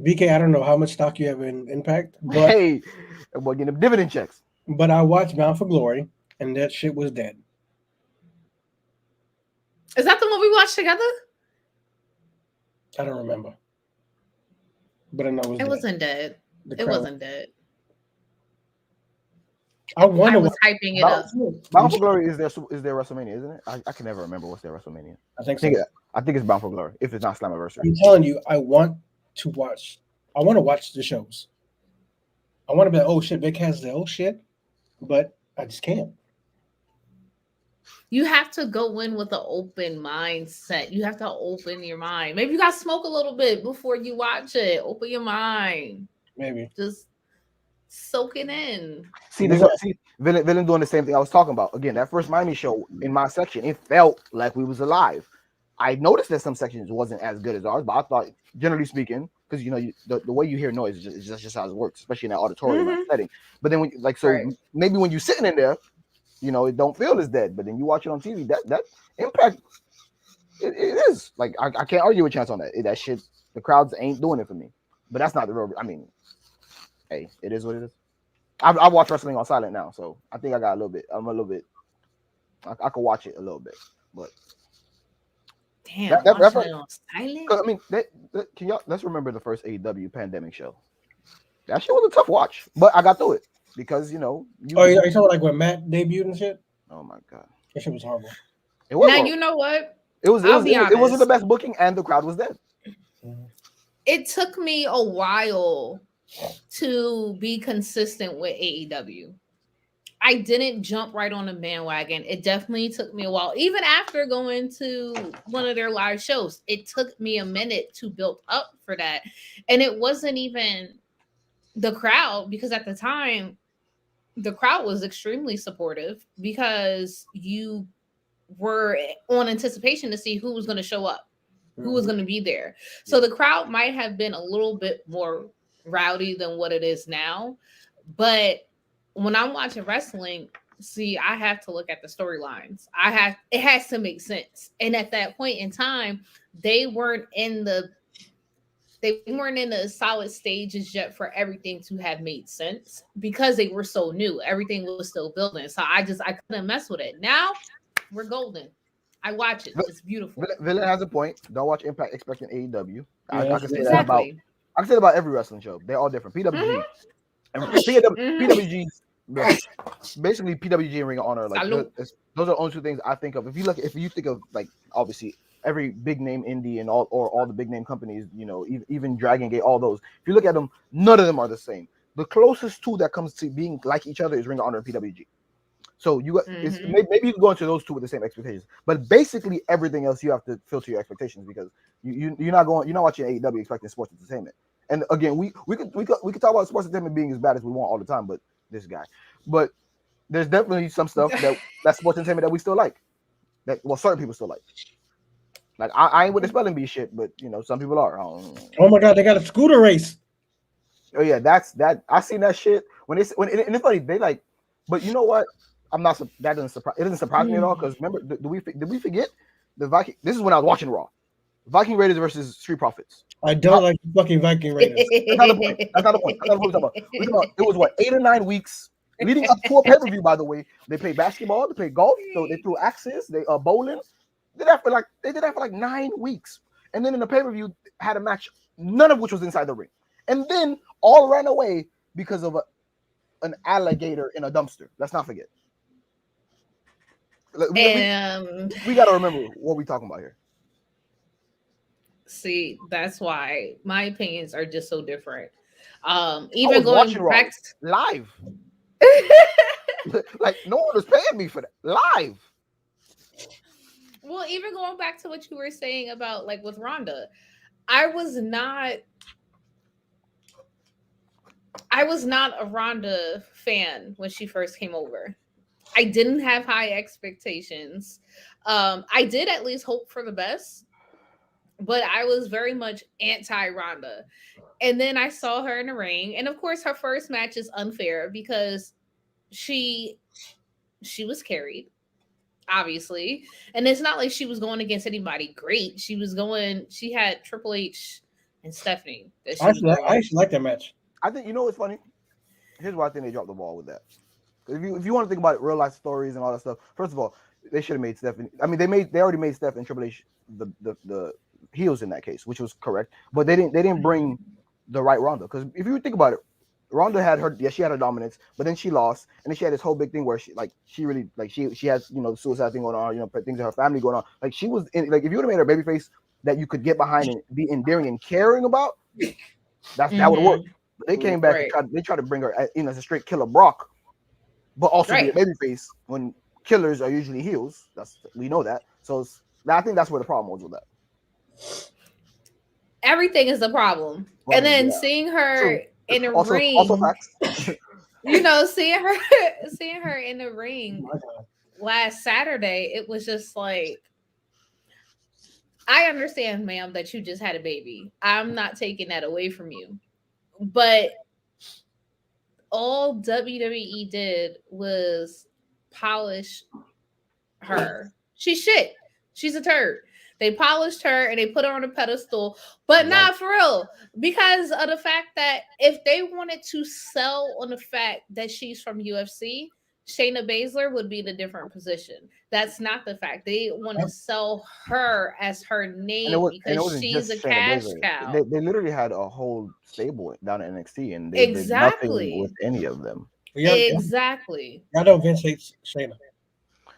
VK, I don't know how much stock you have in Impact, but hey, we're getting dividend checks. But I watched Bound for Glory, and that shit was dead. Is that the one we watched together? I don't remember, but I know it wasn't dead. It wasn't dead. I was hyping it up. Bound for Glory is their WrestleMania, isn't it? I can never remember what's their WrestleMania. I think so. I think it's bound for glory if it's not Slammiversary. I'm telling you, I want to watch the shows. I want to be like, oh shit, Vic has the oh shit, but I just can't. You have to go in with an open mindset. You have to open your mind. Maybe you got to smoke a little bit before you watch it. Open your mind. Maybe. Just soak it in. See, Villain doing the same thing I was talking about. Again, that first Miami show in my section, it felt like we was alive. I noticed that some sections wasn't as good as ours, but I thought, generally speaking, because the way you hear noise is just how it works, especially in that auditorium setting. But then maybe when you're sitting in there, it don't feel as dead. But then you watch it on TV, that impact, it is. Like I can't argue with Chance on that. That shit, the crowds ain't doing it for me. But that's not the real. I mean, hey, it is what it is. I watch wrestling on silent now, so I think I got a little bit. I'm a little bit. I can watch it a little bit, but damn, watching it on silent. I mean, can y'all? Let's remember the first AEW pandemic show. That shit was a tough watch, but I got through it because are you talking like when Matt debuted and shit? Oh my god, that shit was horrible. It was. Now you know what? It wasn't the best booking, and the crowd was dead. It took me a while to be consistent with AEW. I didn't jump right on the bandwagon. It definitely took me a while. Even after going to one of their live shows, it took me a minute to build up for that. And it wasn't even the crowd, because at the time, the crowd was extremely supportive because you were on anticipation to see who was going to show up, who was going to be there. So the crowd might have been a little bit more rowdy than what it is now, but when I'm watching wrestling, see, I have to look at the storylines. It has to make sense. And at that point in time, they weren't in the solid stages yet for everything to have made sense because they were so new. Everything was still building. So I couldn't mess with it. Now we're golden. I watch it. It's beautiful. Villain has a point. Don't watch Impact expecting AEW. I can say exactly. about every wrestling show. They're all different. PWG. And PWG's basically PWG and Ring of Honor. Like those are the only two things I think of. If you think of, like, obviously every big name indie and all the big name companies, even Dragon Gate, all those. If you look at them, none of them are the same. The closest two that comes to being like each other is Ring of Honor and PWG. So maybe you can go into those two with the same expectations, but basically everything else you have to filter your expectations because you're not watching AEW expecting sports entertainment. And again, we could talk about sports entertainment being as bad as we want all the time, but there's definitely some stuff that's sports entertainment that we still like, that certain people still like. Like I ain't with the spelling bee shit, but some people are. Oh my god, they got a scooter race. Oh yeah, I seen that shit and it's funny, they like, but you know what? That doesn't surprise. It doesn't surprise me at all because remember, did we forget the Viking? This is when I was watching Raw. Viking Raiders versus Street Profits. I don't like fucking Viking Raiders. That's not the point. That's not the point we're talking about. It was what, 8 or 9 weeks leading up to a pay-per-view. By the way, they played basketball, they played golf, so they threw axes, they bowling. They did that for like 9 weeks, and then in the pay-per-view had a match, none of which was inside the ring, and then all ran away because of an alligator in a dumpster. Let's not forget. We got to remember what we're talking about here. See, that's why my opinions are just so different. Even going back live, like no one was paying me for that live. Well, even going back to what you were saying about like with Rhonda, I was not a Rhonda fan when she first came over. I didn't have high expectations. I did at least hope for the best, but I was very much anti-Rhonda. And then I saw her in the ring, and of course her first match is unfair because she was carried, obviously. And it's not like she was going against anybody great. She had Triple H and Stephanie. I actually like that match. I think, what's funny? Here's why I think they dropped the ball with that. If you want to think about it, real life stories and all that stuff, first of all, they should have made Stephanie. I mean, they already made Steph and Triple H the heels in that case, which was correct. But they didn't bring the right Ronda, because if you think about it, Ronda had her, she had her dominance, but then she lost, and then she had this whole big thing where she really she has the suicide thing going on, things in her family going on. Like she was in, like if you would have made her babyface that you could get behind and be endearing and caring about, that would have worked. But they came back and tried to bring her in as a straight killer Brock, but also be a babyface when killers are usually heels. We know that. So I think that's where the problem was with that. Everything is the problem, right, and then seeing her in the ring. Also facts. Seeing her in the ring last Saturday, it was just like, I understand, ma'am, that you just had a baby. I'm not taking that away from you, but all WWE did was polish her. She's shit. She's a turd. They polished her and they put her on a pedestal, but not for real, because of the fact that if they wanted to sell on the fact that she's from UFC, Shayna Baszler would be in a different position. That's not the fact. They want to sell her as her name because she's a cash cow. They literally had a whole stable down at NXT, and they did nothing with any of them. Exactly. Y'all know Vince hates Shayna.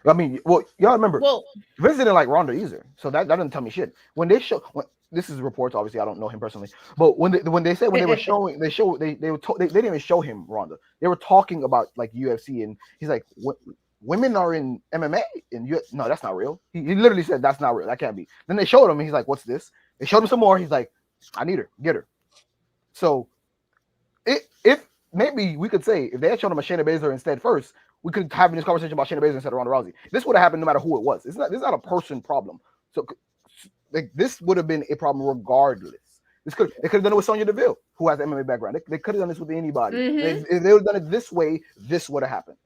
I mean, y'all remember, Vince didn't like Ronda either, so that doesn't tell me shit. When this is reports, obviously I don't know him personally, but when they were showing, they didn't even show him Ronda. They were talking about like UFC, and he's like, women are in MMA, and no, that's not real. He literally said that's not real. That can't be. Then they showed him, and he's like, what's this? They showed him some more. He's like, I need her, get her. So if maybe we could say if they had shown him a Shayna Baszler instead first, we could have this conversation about Shayna Baszler instead of Ronda Rousey. This would have happened no matter who it was. This is not a person problem. So like this would have been a problem regardless. They could have done it with Sonya Deville, who has an MMA background. They could have done this with anybody. If they would have done it this way, this would have happened.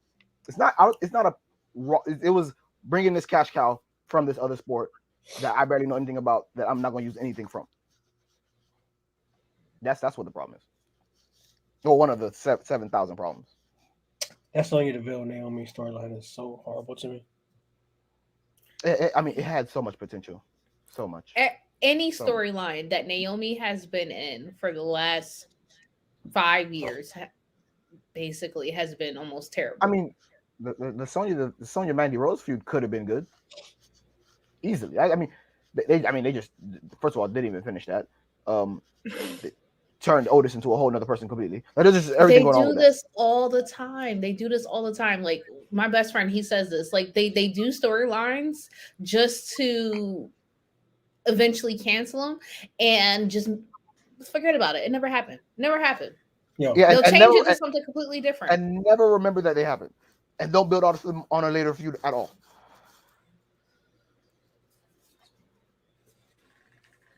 It was bringing this cash cow from this other sport that I barely know anything about, that I'm not going to use anything from. That's what the problem is. Well, one of the 7,000 problems. That Sonya Deville Naomi storyline is so horrible to me. It had so much potential. So much. Any storyline that Naomi has been in for the last 5 years basically has been almost terrible. I mean, the Sonya Mandy Rose feud could have been good. Easily. They just, first of all, didn't even finish that. They turned Otis into a whole other person completely. There's just everything going on. They do this all the time. Like my best friend, he says this. Like they do storylines just to eventually cancel them and just forget about it. It never happened. Yeah, they'll change it to something completely different. And never remember that they happened. And don't build on a later feud at all.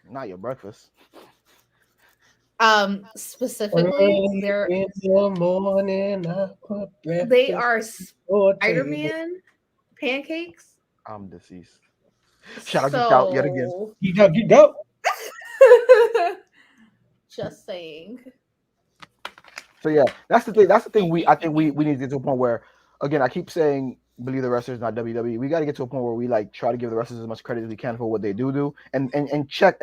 Not your breakfast. Specifically, they're in the morning. They are Spider-Man pancakes. I'm deceased. Shout out yet again. You dope. Just saying. So yeah, that's the thing. I think we need to get to a point where, again, I keep saying believe the wrestlers, not WWE. We got to get to a point where we like try to give the wrestlers as much credit as we can for what they do, and check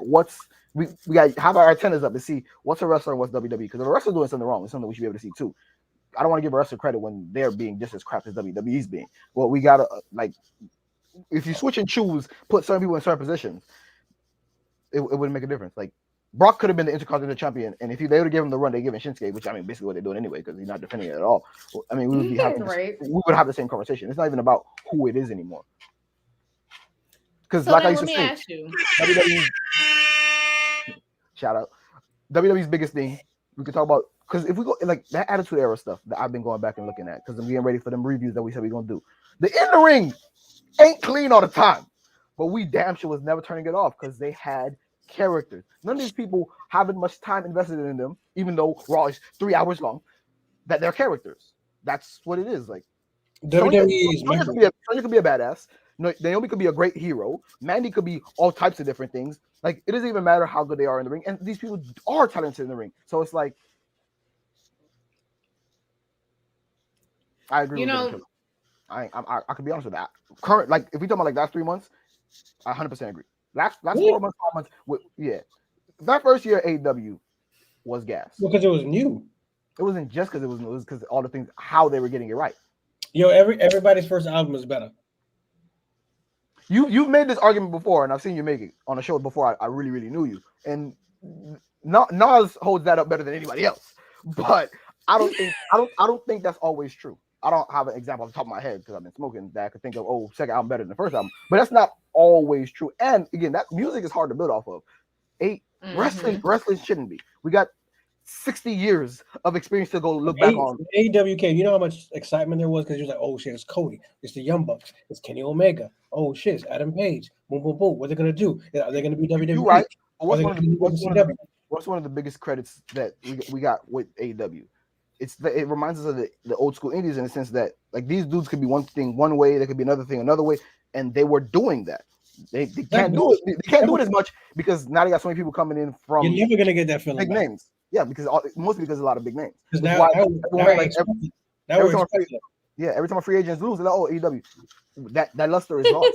what's. We got have our antennas up to see what's a wrestler and what's WWE, because if a wrestler's doing something wrong, it's something we should be able to see too. I don't want to give a wrestler credit when they're being just as crap as WWE's being. Well, we gotta if you switch and choose, put certain people in certain positions, it wouldn't make a difference. Like Brock could have been the Intercontinental Champion, and if they would have given him the run they give in Shinsuke, which basically what they're doing anyway, because he's not defending it at all. We would be having we would have the same conversation. It's not even about who it is anymore. Because like I used to say, WWE. Shout out. WWE's biggest thing we could talk about, because if we go like that Attitude Era stuff that I've been going back and looking at, because I'm getting ready for them reviews that we said we're gonna do. The in the ring ain't clean all the time, but we damn sure was never turning it off because they had characters. None of these people having much time invested in them, even though Raw is 3 hours long, that they're characters. That's what it is. Like Sonya could be a badass. Naomi could be a great hero. Mandy could be all types of different things. Like, it doesn't even matter how good they are in the ring. And these people are talented in the ring. So it's like, I agree with I could be honest with that. Current, like, if we talk about like last 3 months, I 100% agree. Last 4 months, 5 months, that first year AEW was gas. Because it was new. It wasn't just because it was because all the things how they were getting it right. Yo, everybody's first album is better. You've made this argument before, and I've seen you make it on a show before. I really knew you, and Nas holds that up better than anybody else. But I don't think that's always true. I don't have an example off the top of my head because I've been smoking that I could think of. Oh, second album better than the first album, but that's not always true. And again, that music is hard to build off of. Wrestling shouldn't be. We got 60 years of experience to go look back on. AEW came. You know how much excitement there was because you're like, oh shit, it's Cody, it's the Young Bucks, it's Kenny Omega. Oh shit, it's Adam Page. Boom, boom, boom. What are they gonna do? Are they gonna be WWE? You're right. What's one of the biggest credits that we got with AEW? It reminds us of the old school indies in the sense that like these dudes could be one thing one way, they could be another thing another way, and they were doing that. They can't do it. They can't do it as much because now they got so many people coming in from. You're never gonna get that feeling. Big names, yeah, mostly because a lot of big names. Every time a free agents lose, they're like, oh, AEW, that luster is lost.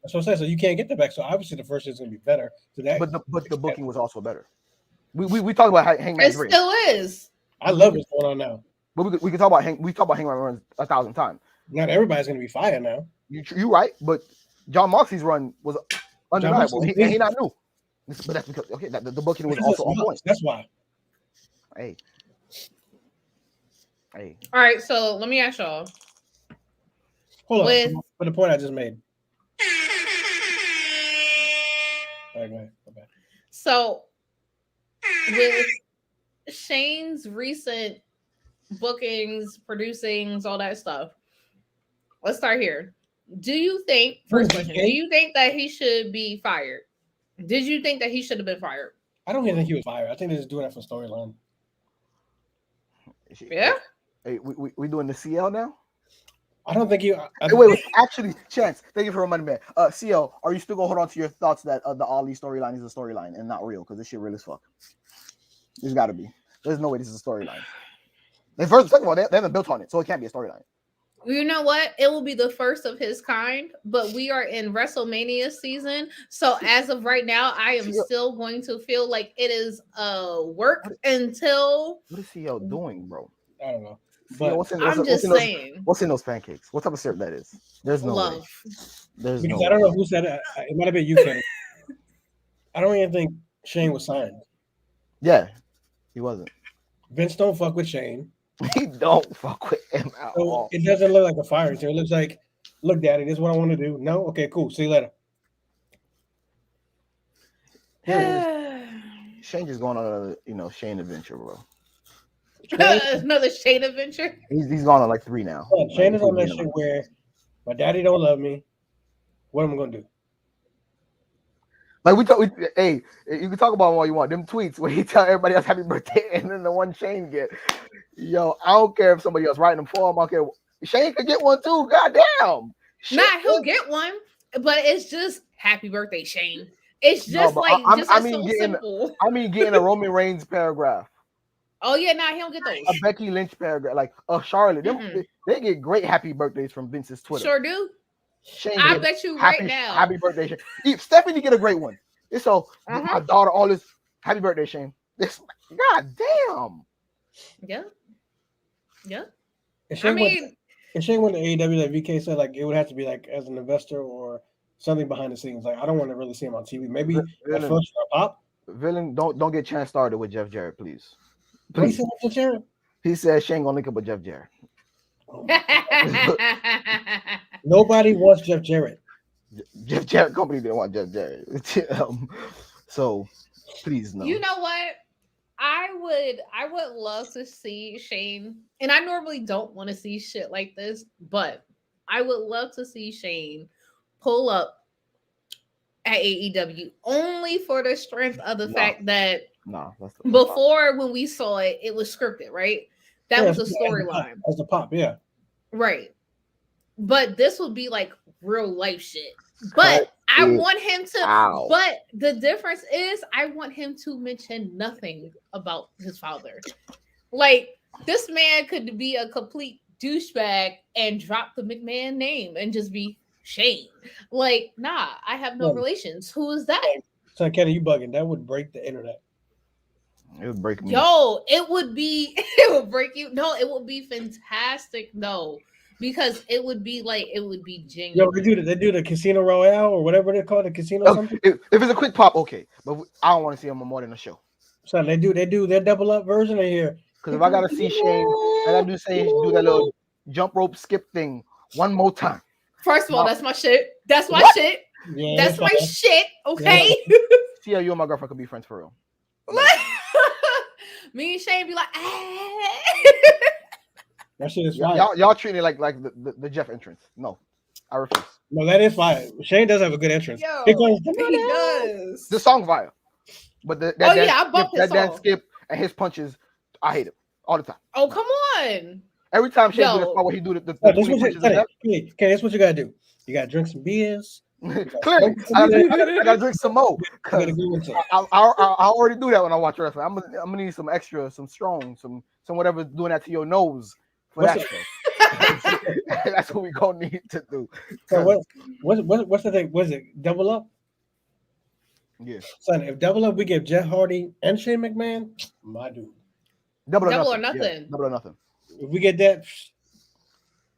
That's what I'm saying. So you can't get that back. So obviously the first is gonna be better. So that, but the booking was also better. We talk about Hangman's It Ring. still is. I love what's going on now. But we can talk about Hangman Run 1,000 times. Not everybody's gonna be fired now. You right, but John Moxley's run was undeniable. He not new. But that's because the booking was also on point. That's why. Hey. All right, so let me ask y'all. Hold on. For the point I just made. All right, go ahead. So with Shane's recent bookings, producings, all that stuff. Let's start here. Do you think, first question, do you think that he should be fired? Did you think that he should have been fired? I don't even think he was fired. I think they're just doing that for storyline. Yeah. Hey, we doing the CL now? I don't think you. Wait, actually, Chance, thank you for reminding me. CL, are you still gonna hold on to your thoughts that the Ali storyline is a storyline and not real? Because this shit real as fuck. There's got to be. There's no way this is a storyline. Second of all, they haven't built on it, so it can't be a storyline. You know what? It will be the first of his kind, but we are in WrestleMania season. So as of right now, I am still going to feel like it is work until. What is CL doing, bro? I don't know. But I'm just saying. What's in those pancakes? What type of syrup that is? There's no love. Way. There's because no I don't know way. who said it. It might have been you, Kenny. I don't even think Shane was signed. Yeah, he wasn't. Vince don't fuck with Shane. He don't fuck with him at all. It doesn't look like a fire. So it looks like, look, Daddy, this is what I want to do. No, okay, cool. See you later. Shane just going on another, Shane adventure, bro. Another Shane adventure. He's gone on like 3 now. Yeah, Shane is on that shit where my daddy don't love me. What am I gonna do? Like hey, you can talk about them all you want. Them tweets where he tell everybody else happy birthday and then the one Shane get. Yo, I don't care if somebody else writing them for him. I don't care. Shane could get one too. Goddamn. He'll get one, but it's just happy birthday, Shane. It's just so simple. I mean, getting a Roman Reigns paragraph. Oh yeah, he don't get those. A Becky Lynch paragraph, like Charlotte. They get great happy birthdays from Vince's Twitter. Sure do. Shane, I bet you right now. Happy birthday, Shane. Stephanie get a great one. It's my daughter, all this. Happy birthday, Shane. This, goddamn. Yeah. If Shane went to AEW, like VK said, like it would have to be like as an investor or something behind the scenes. Like I don't want to really see him on TV. Maybe at first for a pop. Villain, don't get Chance started with Jeff Jarrett, please. He said Jeff Jarrett. He said Shane gonna link up with Jeff Jarrett. Nobody wants Jeff Jarrett. Jeff Jarrett company didn't want Jeff Jarrett. So please no. You know what? I would love to see Shane, and I normally don't want to see shit like this, but I would love to see Shane pull up at AEW only for the strength of the fact that before when we saw it, it was scripted, right? That was a storyline. As the pop, yeah. Right. But this would be like real life shit. But I want him to, but the difference is I want him to mention nothing about his father. Like, this man could be a complete douchebag and drop the McMahon name and just be Shane. Like, nah, I have no relations. Who is that? So, Kenny, you bugging. That would break the internet. It would break me. Yo, it would be it would break you. No, it would be fantastic though. Because it would be Yo, genuine. they do the Casino Royale or whatever they call it, the casino something. If it's a quick pop, okay, but I don't want to see him more than a show. So they do their double up version of here. Because if I gotta see Shane, and I do that little jump rope skip thing one more time. First of all, that's my shit. That's my What? shit. Yeah, That's my shit. Okay. See how you and my girlfriend could be friends for real. Me and Shane be like, ah. That shit is fire. Y'all treat it like the Jeff entrance. No, I refuse. No, that is fire. Shane does have a good entrance. Yo, Because he does. The song fire, but I bump his song. Skip and his punches, I hate him all the time. Oh, come on. Every time Shane do the spot where he do the that's what you gotta do. You gotta drink some beers. Clearly, I gotta drink some more. I already do that when I watch wrestling. I'm gonna need some extra, some strong, some whatever doing that to your nose for that show. That's what we gonna need to do. So what's the thing? Was it double up? Yeah. Son, if double up, we give Jeff Hardy and Shane McMahon, my dude. Double or nothing. nothing. Yeah, double or nothing. If we get that,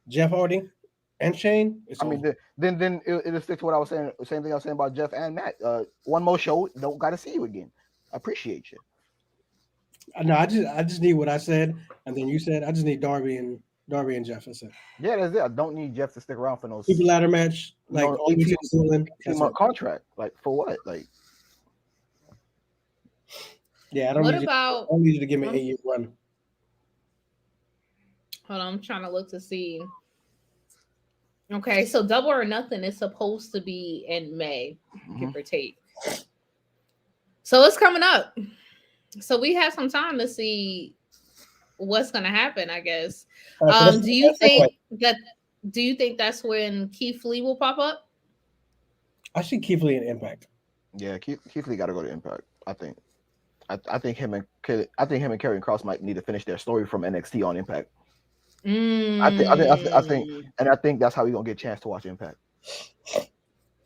Jeff Hardy and Shane, then it'll stick to what I was saying. Same thing I was saying about Jeff and Matt. One more show, don't gotta see you again. I appreciate you. No, I just need what I said, and then you said I just need Darby and Jeff. That's it. Yeah, that's it. I don't need Jeff to stick around for no super ladder match, like all you doing. Contract, like for what? Like, yeah, I don't. What need about? I need you to give me an 8-year run. Hold on, I'm trying to look to see. Okay, so Double or Nothing is supposed to be in May, give or take. So it's coming up. So we have some time to see what's going to happen, I guess. Do you think that's when Keith Lee will pop up? I see Keith Lee in Impact. Yeah, Keith Lee got to go to Impact. I think him and Karrion Kross might need to finish their story from NXT on Impact. I think that's how we gonna get a chance to watch Impact.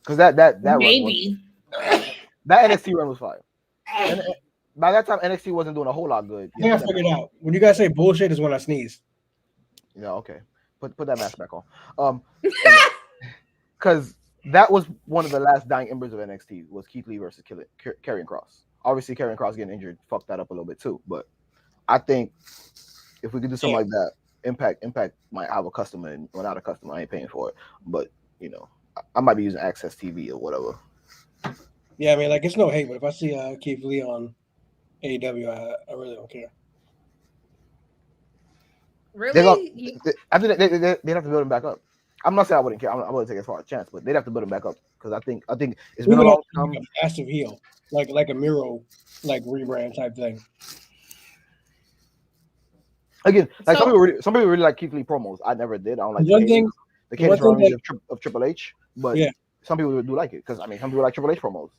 Because that maybe that NXT run was fire. And by that time, NXT wasn't doing a whole lot good. I think I figured out. When you guys say bullshit is when I sneeze. Yeah, okay. Put that mask back on. Because that was one of the last dying embers of NXT was Keith Lee versus Karrion Kross. Obviously, Karrion Kross getting injured fucked that up a little bit too. But I think if we could do something like that, Impact might have a customer, and without a customer, I ain't paying for it. But I might be using Access TV or whatever. Yeah, I mean, like it's no hate, but if I see Keith Lee on AEW, I really don't care. Really? I think they'd have to build him back up. I'm not saying I wouldn't care. I wouldn't take it as far as a chance, but they'd have to build him back up because I think it's been a long time. A massive heel, like a Miro, like rebrand type thing. Again, like some people really like Keith Lee promos. I never did. I don't like the cadence of Triple H, but some people do like it because some people like Triple H promos.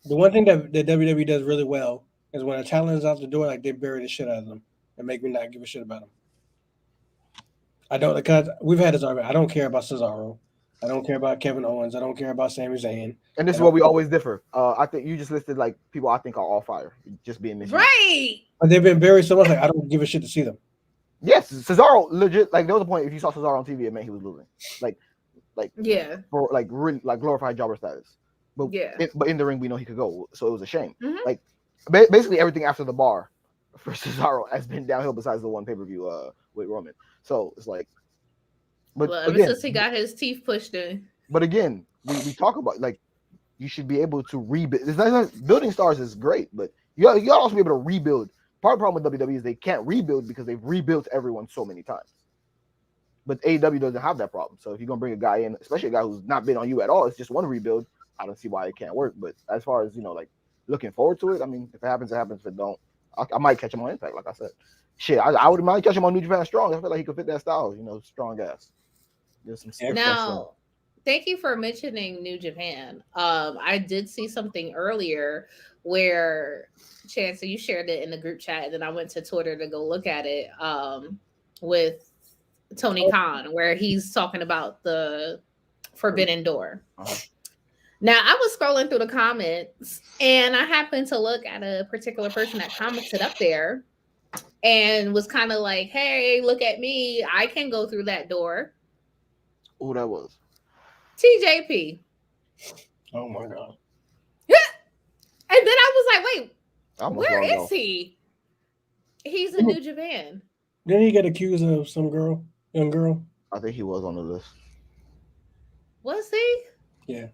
The one thing that WWE does really well is when a talent is out the door, like they bury the shit out of them and make me not give a shit about them. I don't, because we've had this argument. I don't care about Cesaro. I don't care about Kevin Owens. I don't care about Sami Zayn. And this is where we always differ. I think you just listed like people I think are all fire, just being missing. Right. But they've been buried so much, like I don't give a shit to see them. Yes, Cesaro legit. Like there was a point if you saw Cesaro on TV, it meant he was losing. Like for like really like glorified jobber status. But but in the ring we know he could go, so it was a shame. Like basically everything after the bar for Cesaro has been downhill besides the one pay-per-view with Roman. So it's like, but ever since he got his teeth pushed in. But again, we talk about like you should be able to rebuild. It's not building stars is great, but you gotta also be able to rebuild. Part of the problem with WWE is they can't rebuild because they've rebuilt everyone so many times. But AEW doesn't have that problem. So if you're gonna bring a guy in, especially a guy who's not been on you at all, it's just one rebuild. I don't see why it can't work. But as far as like looking forward to it, I mean, if it happens, it happens. If it don't, I might catch him on Impact. Like I said, shit, I would might catch him on New Japan Strong. I feel like he could fit that style. Strong ass. There's some now. Thank you for mentioning New Japan. I did see something earlier where Chance, you shared it in the group chat, and then I went to Twitter to go look at it with Tony Khan, where he's talking about the Forbidden Door. Now, I was scrolling through the comments and I happened to look at a particular person that commented up there and was kind of like, hey, look at me. I can go through that door. Who that was? TJP. Oh my god. And then I was like, wait, I almost where logged is off. he? He's in New Japan. Didn't he get accused of some girl, young girl? I think he was on the list. Was he? Yeah,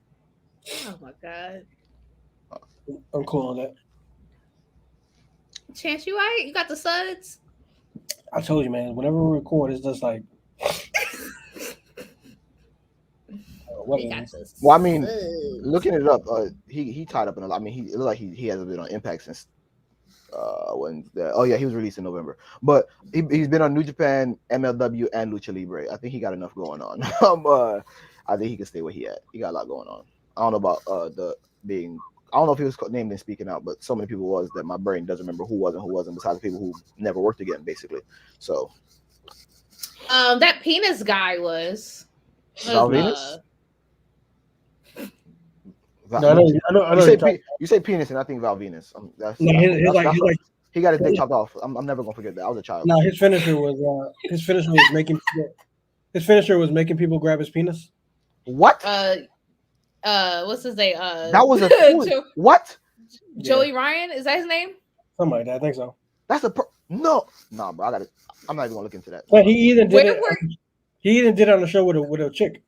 Oh my god. I'm cool on that. Chance, you all right? You got the suds? I told you, man. Whenever we record, it's just like. What He is got this? the Well, I mean, suds. looking it up, he tied up in a lot. I mean, it looked like he hasn't been on Impact since he was released in November. But he's been on New Japan, MLW, and Lucha Libre. I think he got enough going on. I think he can stay where he at. He got a lot going on. I don't know about I don't know if he was named in Speaking Out, but so many people was that my brain doesn't remember who was and who wasn't, besides the people who never worked again, basically. So That penis guy was Val Venus? No, I know. You say penis, and I think Val Venus. He got his dick chopped off. I'm never gonna forget that. I was a child. No, his finisher was making people grab his penis. What? What's his name? That was a what? Joey Ryan, is that his name? Something like that. I think so. That's no, bro. I'm not even gonna look into that. But he even did it. He even did it on the show with a chick.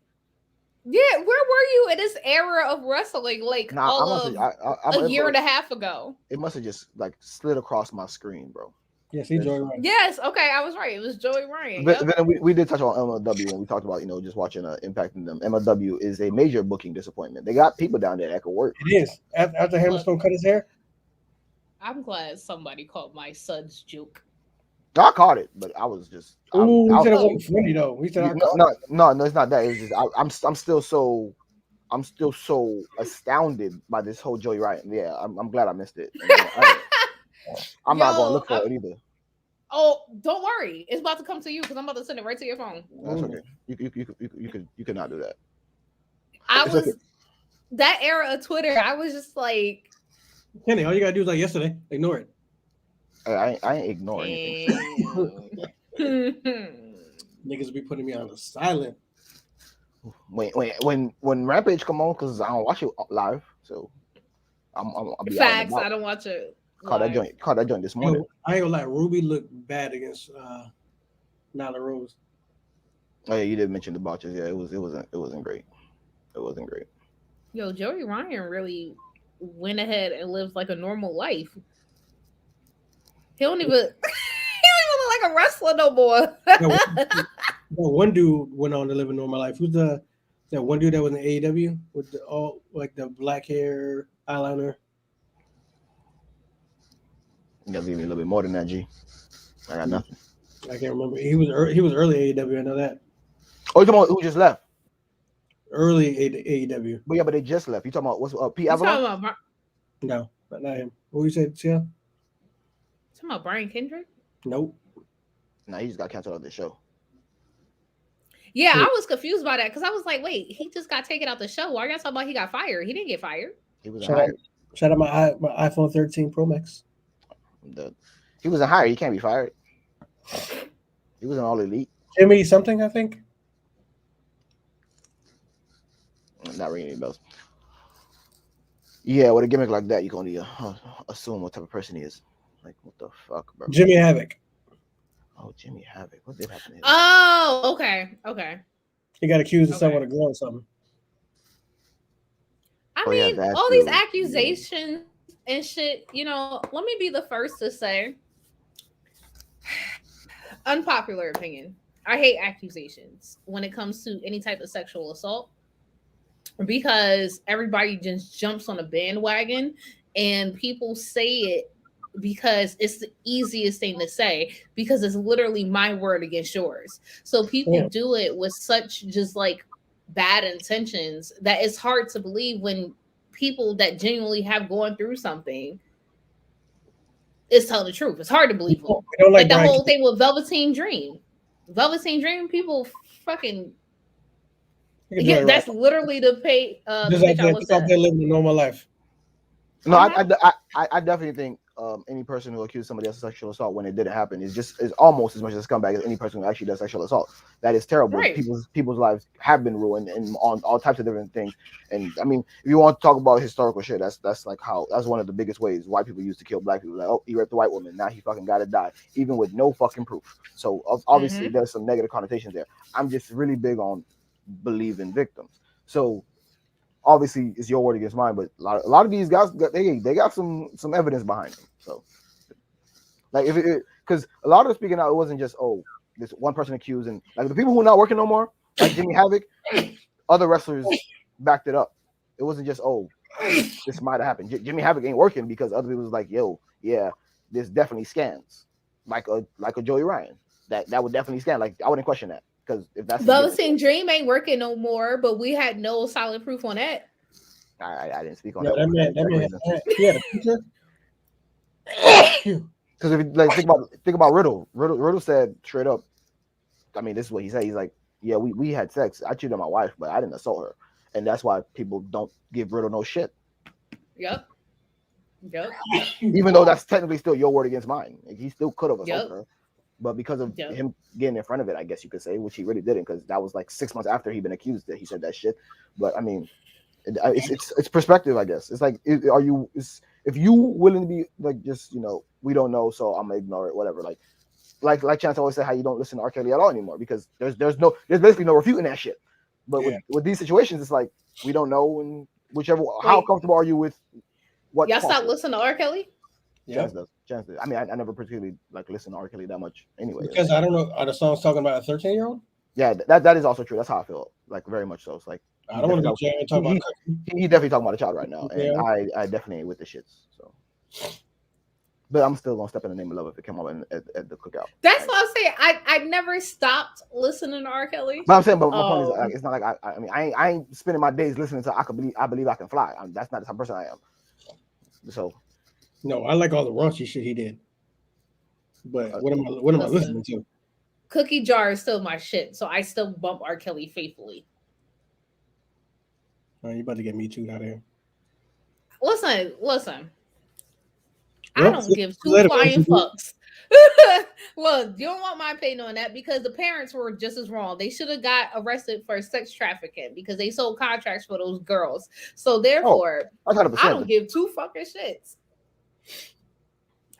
Yeah, where were you in this era of wrestling? Like a year and a half ago. It must have just like slid across my screen, bro. Yes, he's Joey Ryan. Yes, okay, I was right. It was Joey Ryan. But then we did touch on MLW when we talked about just watching impacting them. MLW is a major booking disappointment. They got people down there that could work. It is after Hammerstone cut his hair. I'm glad somebody called my son's joke. I caught it, but I was just. Ooh, he said it wasn't funny though. We said no, it's not that. It's just I'm still so astounded by this whole Joey Ryan. Yeah, I'm glad I missed it. I'm not gonna look for it either. Oh, don't worry, it's about to come to you because I'm about to send it right to your phone. That's okay. You could not do that. That era of Twitter. I was just like, Kenny, all you gotta do is like yesterday, ignore it. I ain't ignoring anything. Niggas be putting me on the silent. When Rampage come on, because I don't watch it live, so I'll be facts. I don't watch it. Caught that joint this morning. I ain't gonna lie, Ruby looked bad against Nyla Rose. Oh yeah, you did mention the botches. Yeah, it wasn't great. It wasn't great. Yo, Joey Ryan really went ahead and lived like a normal life. He don't even look like a wrestler no more. One dude went on to live a normal life. Who's that one dude that was in AEW with the black hair, eyeliner? You gotta give me a little bit more than that, G. I got nothing. I can't remember. He was early AEW. I know that. Oh, you talking about who just left? Early AEW. But they just left. You talking about what's Pete Avalon? No, not him. What you said, Sia? Talking about Brian Kendrick? Nope. Nah, he just got canceled off the show. Yeah, I was confused by that because I was like, wait, he just got taken out the show. Why are y'all talking about he got fired? He didn't get fired. He was hired. Shout out my iPhone 13 Pro Max. He wasn't hired. He can't be fired. He was an all elite. Jimmy something, I think. Not ringing any bells. Yeah, with a gimmick like that, you can only assume what type of person he is. Like, what the fuck, bro? Jimmy Havoc. Oh, Jimmy Havoc. What did happen to him? Oh, okay. He got accused of something with a girl or something. I mean, all these accusations and shit, let me be the first to say, unpopular opinion. I hate accusations when it comes to any type of sexual assault because everybody just jumps on a bandwagon and people say it because it's the easiest thing to say because it's literally my word against yours. So people do it with such just like bad intentions that it's hard to believe when people that genuinely have gone through something is telling the truth. It's hard to believe them. Like the whole thing with Velveteen Dream. Velveteen Dream, people fucking You can Yeah, joyride. that's literally the pay. The Just out picture I there, looked just out at. there living a normal life. No, I definitely think any person who accused somebody else of sexual assault when it didn't happen is almost as much a scumbag as any person who actually does sexual assault. That is terrible. Right. People's lives have been ruined and on all types of different things. And I mean, if you want to talk about historical shit, that's like that's one of the biggest ways white people used to kill black people. Like, oh, he raped a white woman, now he fucking gotta die, even with no fucking proof. So obviously there's some negative connotations there. I'm just really big on believing victims. So obviously it's your word against mine, but a lot of these guys they got some evidence behind them. So like if it because a lot of speaking out, it wasn't just this one person accused, and like the people who are not working no more, like Jimmy Havoc, other wrestlers backed it up. It wasn't just this might have happened. Jimmy Havoc ain't working because other people was like, yo, yeah, this definitely scans like a Joey Ryan. That would definitely scan. Like I wouldn't question that. Because if that's Velveteen Dream ain't working no more, but we had no solid proof on that. I didn't speak on Yeah, that. that man had a picture. Because if you like think about Riddle. Riddle said straight up. I mean, this is what he said. He's like, yeah, we had sex. I cheated on my wife, but I didn't assault her, and that's why people don't give Riddle no shit. Yep. Even though that's technically still your word against mine. Like, he still could have assaulted her. But because of him getting in front of it, I guess you could say, which he really didn't, because that was like 6 months after he'd been accused that he said that shit. But I mean, it's perspective, I guess. It's like, if you willing to be like, just we don't know, so I'm gonna ignore it, whatever. Like Chance always said, how you don't listen to R. Kelly at all anymore because there's basically no refuting that shit. But with these situations, it's like we don't know, and how comfortable are you with what? Y'all stop listening to R. Kelly? Chance does. I mean, I never particularly listen to R. Kelly that much anyway. Because I don't know, are the songs talking about a 13-year-old? Yeah, that is also true. That's how I feel. Like very much so. It's like I don't want to be talking about. He definitely talking about a child right now, and I definitely ain't with the shits. So, but I'm still gonna step in the name of love if it came up at the cookout. That's what I'm saying. I never stopped listening to R. Kelly. But I'm saying, but my point is, like, it's not like I mean, I ain't spending my days listening to I believe I can fly. That's not the type of person I am. So. No, I like all the raunchy shit he did. But what am I listening to? Cookie Jar is still my shit, so I still bump R. Kelly faithfully. Oh, you about to get me too out of here. Listen. Well, I don't give two flying fucks. Look, you don't want my opinion on that because the parents were just as wrong. They should have got arrested for sex trafficking because they sold contracts for those girls. So therefore, I don't give two fucking shits.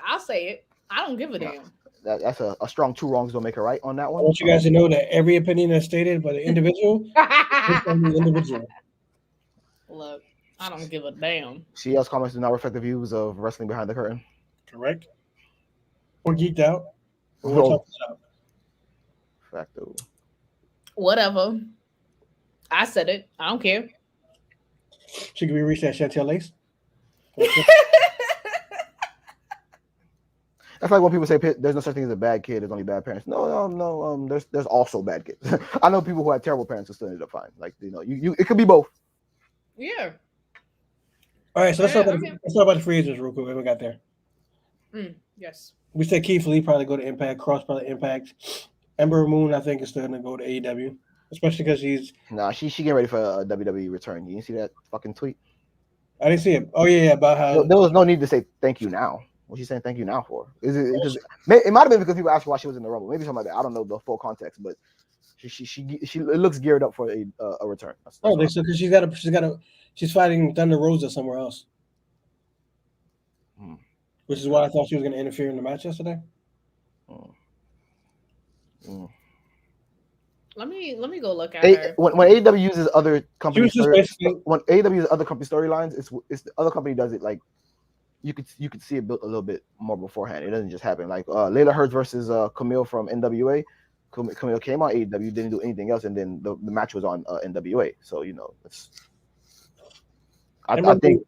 I'll say it. I don't give a damn. That's a strong two wrongs don't make a right on that one. I want you guys to know that every opinion that's stated by the individual is from the individual. Look, I don't give a damn. CL's comments do not reflect the views of Wrestling Behind the Curtain. Correct. Or Geeked Out. Or Facto. Whatever. I said it. I don't care. Should we reach that Chantelleco? That's like when people say there's no such thing as a bad kid, there's only bad parents. No. There's also bad kids. I know people who had terrible parents who still ended up fine. Like you it could be both. Yeah. All right, so let's talk about the free agents real quick. We haven't got there. Yes. We said Keith Lee probably go to Impact, Cross probably Impact. Ember Moon, I think, is still gonna go to AEW, especially because she's she getting ready for a WWE return. You didn't see that fucking tweet? I didn't see it. Oh yeah, about how there was no need to say thank you now. What's she saying thank you now for? Is it because it might have been because people asked why she was in the Rumble? Maybe something like that. I don't know the full context, but she it looks geared up for a return. That's because she's fighting Thunder Rosa somewhere else, which is why I thought she was going to interfere in the match yesterday. Let me go look at her. When AEW uses other company storylines, it's the other company does it like. You could see it built a little bit more beforehand. It doesn't just happen. Like Layla Hurts versus Camille from NWA. Camille came on AEW, didn't do anything else, and then the match was on NWA. So I think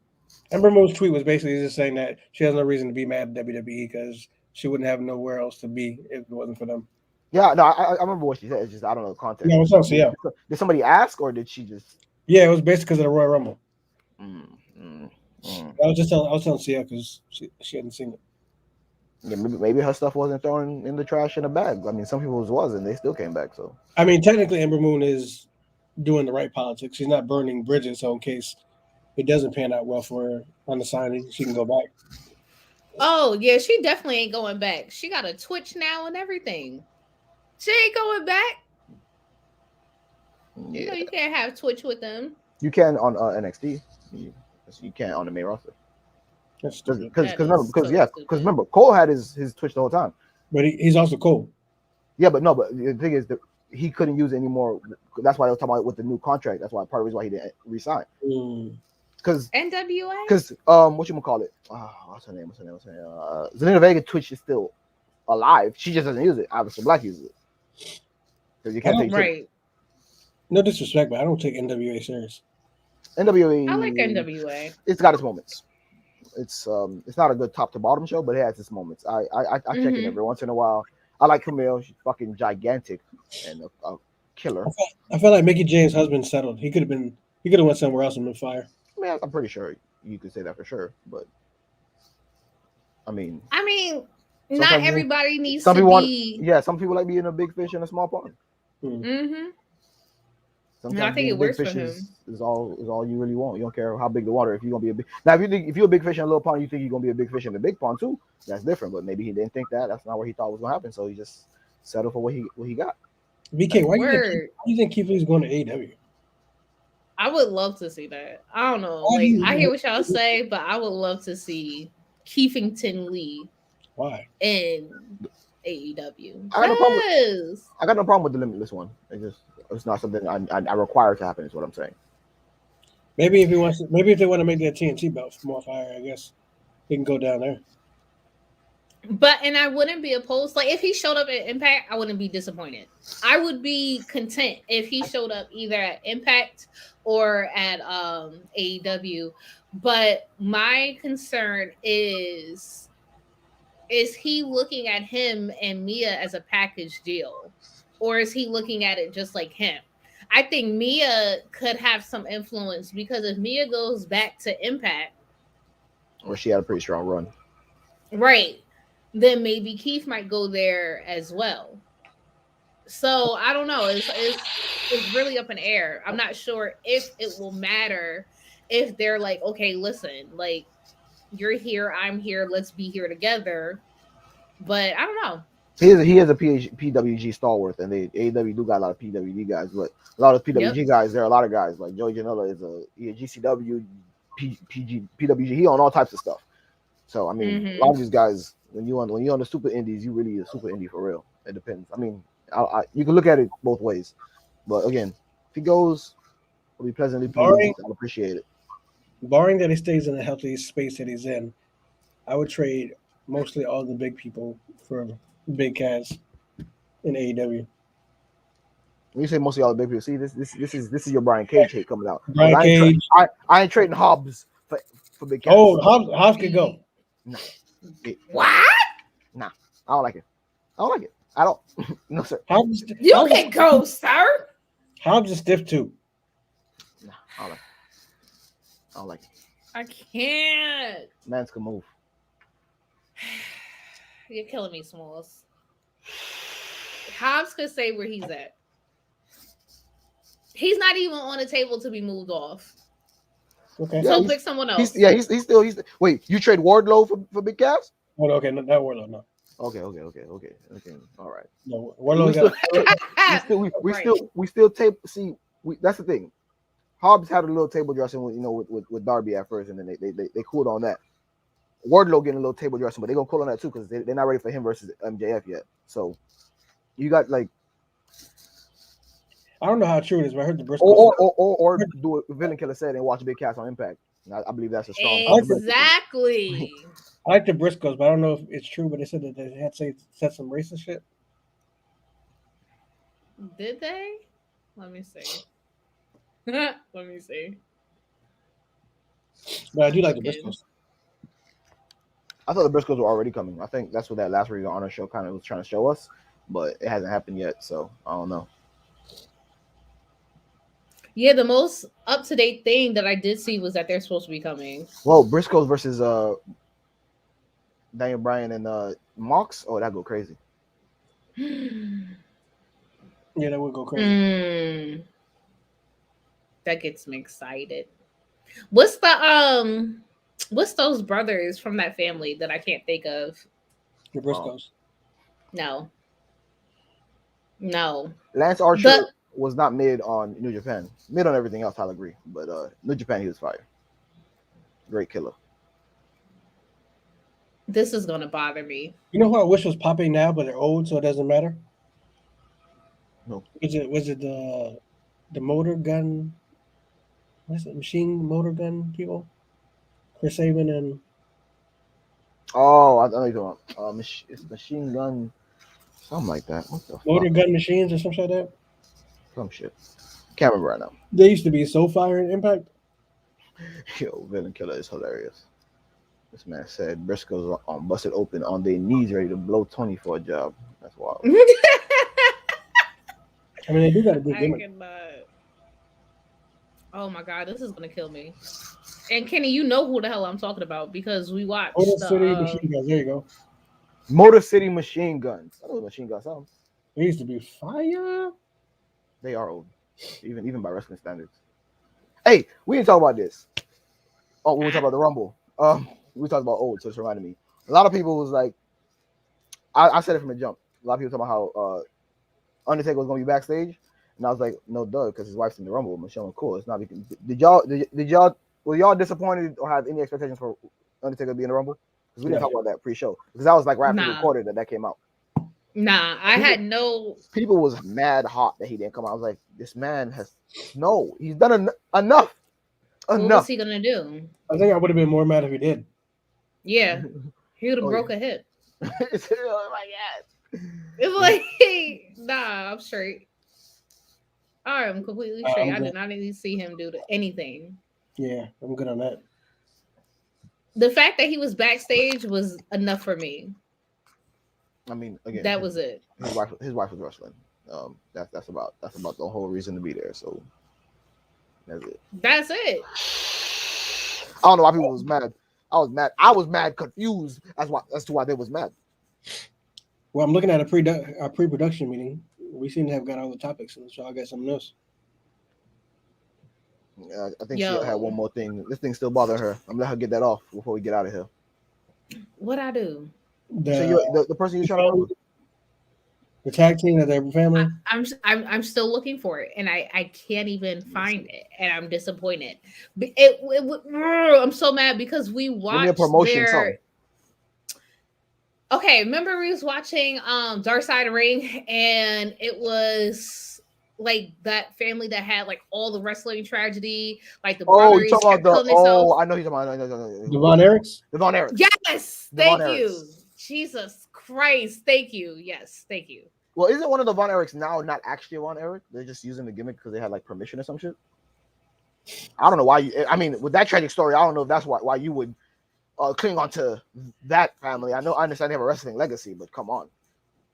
Ember Moon's tweet was basically just saying that she has no reason to be mad at WWE because she wouldn't have nowhere else to be if it wasn't for them. Yeah, no, I remember what she said. It's just I don't know the context. No, it's not CL. Did somebody ask or did she just? Yeah, it was basically because of the Royal Rumble. I was telling CL because she hadn't seen it. Yeah, maybe her stuff wasn't thrown in the trash in a bag. I mean, some people's was, and they still came back. So I mean, technically, Ember Moon is doing the right politics. She's not burning bridges. So in case it doesn't pan out well for her on the signing, she can go back. Oh yeah, she definitely ain't going back. She got a Twitch now and everything. She ain't going back. You know Yeah, you can't have Twitch with them. you can on NXT. You can't on the main roster. That's stupid. Because remember, Cole had his Twitch the whole time. But he's also cool. Yeah, but the thing is that he couldn't use it anymore. That's why I was talking about with the new contract. That's why part of the reason why he didn't resign. Because NWA. Because what you gonna call it? What's her name? Zelina Vega Twitch is still alive. She just doesn't use it. Obviously, Black uses it. Because you can't take right. No disrespect, but I don't take NWA serious. NWA. I like NWA. It's got its moments. It's not a good top to bottom show, but it has its moments. I check it every once in a while. I like Camille. She's fucking gigantic and a killer. I felt like Mickey James' husband settled. He could have went somewhere else and been fired. I mean, I'm pretty sure you could say that for sure, but I mean, not everybody needs some to people be. Some people like being a big fish in a small pond. Mm-hmm. Sometimes I think it works for him. Is all you really want. You don't care how big the water. If you're gonna be a big now, if you're a big fish in a little pond, you think you're gonna be a big fish in a big pond too. That's different. But maybe he didn't think that. That's not what he thought was gonna happen. So he just settled for what he got. BK, why do you think Keith Lee's going to AEW? I would love to see that. I don't know. Like I hear what y'all say, but I would love to see Keefington Lee. Why? In AEW. I got no problem with the Limitless one. It's not something I require to happen. Is what I'm saying. Maybe if they want to make that TNT belt more fire, I guess he can go down there. But I wouldn't be opposed. Like if he showed up at Impact, I wouldn't be disappointed. I would be content if he showed up either at Impact or at AEW. But my concern is he looking at him and Mia as a package deal? Or is he looking at it just like him? I think Mia could have some influence because if Mia goes back to Impact, or she had a pretty strong run, right? Then maybe Keith might go there as well. So I don't know. It's really up in air. I'm not sure if it will matter if they're like, okay, listen, like you're here, I'm here, let's be here together. But I don't know. He is a PWG stalwart, and AEW do got a lot of PWG guys, but a lot of PWG guys, there are a lot of guys like Joey Janela is a GCW, PWG, he on all types of stuff. So I mean, a lot of these guys, when you're on the super indies, you really a super indie for real. It depends. I mean, you can look at it both ways, but again, if he goes, I'll be pleasantly pleased. I'll appreciate it. Barring that he stays in the healthy space that he's in, I would trade mostly all the big people for big cats in AEW. When you say mostly all the big people, see this is your Brian Cage hate coming out. Brian Cage. I ain't trading Hobbs for big cats. Oh, Hobbs could go. Nah. What? Nah, I don't like it. I don't. No, sir. You can go, sir. Hobbs is stiff too. Nah, I don't like it. I can't. Mans can move. You're killing me, Smalls. Hobbs could say where he's at. He's not even on the table to be moved off. Okay. So pick someone else. He's still. Wait, you trade Wardlow for big cats? Well, okay, not Wardlow, no. Okay. All right. No, Wardlow we still tape. See, that's the thing. Hobbs had a little table dressing with Darby at first, and then they cooled on that. Wardlow getting a little table dressing, but they're gonna cool on that too because they're not ready for him versus MJF yet. So you got like, I don't know how true it is, but I heard the Briscoes or do what Villain Killer said and watch Big Cats on Impact. I believe that's a strong exactly. I like the Briscoes, but I don't know if it's true. But they said that they had said some racist shit. Did they? Let me see. Let me see. But I do like the Briscoes. I thought the Briscoes were already coming. I think that's what that last Ring of Honor show kind of was trying to show us, but it hasn't happened yet. So I don't know. Yeah, the most up-to-date thing that I did see was that they're supposed to be coming. Whoa, Briscoes versus Daniel Bryan and Mox. Oh, that'd go crazy. Yeah, that would go crazy. That gets me excited. What's those brothers from that family that I can't think of? The Briscoes. No. Lance Archer The was not mid on New Japan. Mid on everything else, I'll agree. But New Japan, he was fire. Great killer. this is gonna bother me. You know who I wish was popping now, but they're old, so it doesn't matter. No. Was it the motor gun? What's it? Machine motor gun people? Chris Sabin and Oh, I know you're talking about. It's Machine Gun, something like that. What the motor fuck? gun machines or something like that. Some shit. Can't remember right now. They used to be so fire in Impact. Yo, Villain Killer is hilarious. This man said Briscoes busted open on their knees, ready to blow Tony for a job. That's wild. I mean, they do got a good I gimmick. cannot. Oh my god, this is gonna kill me. And Kenny, you know who the hell I'm talking about because we watched Motor the, City Machine Guns. There you go. Motor City Machine Guns. I know Machine Gun sounds. They used to be fire. They are old, even by wrestling standards. Hey, we didn't talk about this. Oh, we were talking about the Rumble. We talked about old, so it's reminded me. A lot of people was like, I said it from the jump. A lot of people talking about how Undertaker was gonna be backstage, and I was like, no, duh, because his wife's in the Rumble. Michelle McCool. It's not. Were y'all disappointed or have any expectations for Undertaker to be in the Rumble? Because we didn't talk about that pre-show. Because that was like right after we recorded that came out. Nah, I had no. People was mad hot that he didn't come out. I was like, this man has he's done enough. What was he gonna do? I think I would have been more mad if he did. Yeah, he would have Oh, broke a hip. Oh my god. It's like, nah, I'm straight. I'm completely straight. I did not need to see him do anything. Yeah, I'm good on that. The fact that he was backstage was enough for me. I mean, again, that was it. His wife was wrestling. That's about the whole reason to be there. So that's it. That's it. I don't know why people was mad. I was mad. I was mad, confused as to why they was mad. Well, I'm looking at a pre-production meeting. We seem to have got all the topics, so I got something else. I think she had one more thing. This thing's still bothering her. I'm gonna let her get that off before we get out of here. What I do? The person you're trying to the tag team that their family. I'm still looking for it, and I can't even find it, and I'm disappointed. I'm so mad because we watched Give me a promotion song. Okay, remember we was watching Dark Side of the Ring, and it was like that family that had like all the wrestling tragedy, like the brothers. You talking about I know you're talking about the Von Erichs. The Von Erichs. Yes, thank you. Jesus Christ, thank you. Yes, thank you. Well, isn't one of the Von Erichs now not actually a Von Erich? They're just using the gimmick because they had like permission or some shit. I don't know why I mean, with that tragic story, I don't know if that's why you would cling on to that family. I understand they have a wrestling legacy, but come on,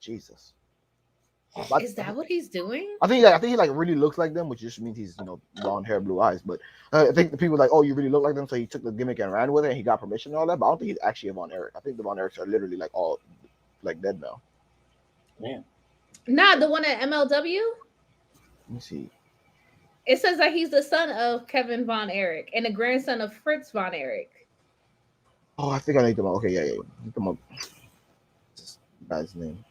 Jesus. Is that what he's doing? I think he like really looks like them, which just means he's blonde hair, blue eyes. But I think the people are like, oh, you really look like them, so he took the gimmick and ran with it, and he got permission and all that. But I don't think he's actually a Von Erich. I think the Von Erichs are literally like all like dead now. Man, not the one at MLW. Let me see. It says that he's the son of Kevin Von Erich and the grandson of Fritz Von Erich. Oh, I think I need them. Okay, yeah. Come on. This guy's name.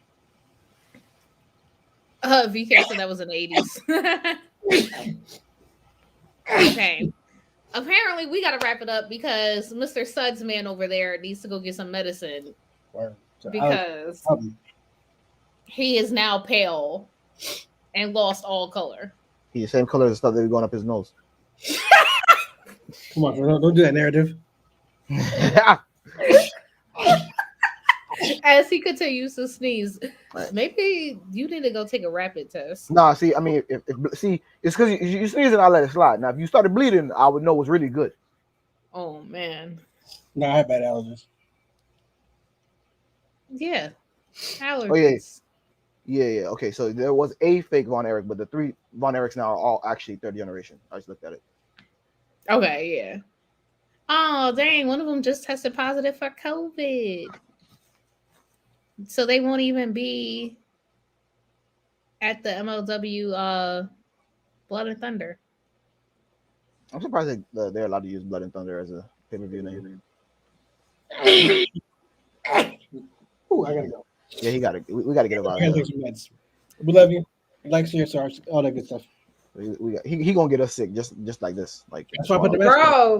VK said that was in the 80s. Okay. Apparently, we got to wrap it up because Mr. Suds man over there needs to go get some medicine because he is now pale and lost all color. He's the same color as the stuff that was going up his nose. Come on, don't do that narrative. As he continues to sneeze, maybe you need to go take a rapid test. Nah, see, I mean, it's because you sneeze and I let it slide. Now, if you started bleeding, I would know it was really good. Oh man. No, I have bad allergies. Yeah, allergies. Oh yeah. Okay, so there was a fake Von Erich, but the 3 Von Erichs now are all actually third generation. I just looked at it. Okay, yeah. Oh dang! One of them just tested positive for COVID. So they won't even be at the MLW Blood and Thunder. I'm surprised they're allowed to use Blood and Thunder as a pay-per-view name. Ooh, I gotta go. Yeah, he got to. We got to get him out I of gotta here. take some meds. We love you. Like, share, stars, all that good stuff. He gonna get us sick just like this. Like That's why I put the mask on. Bro,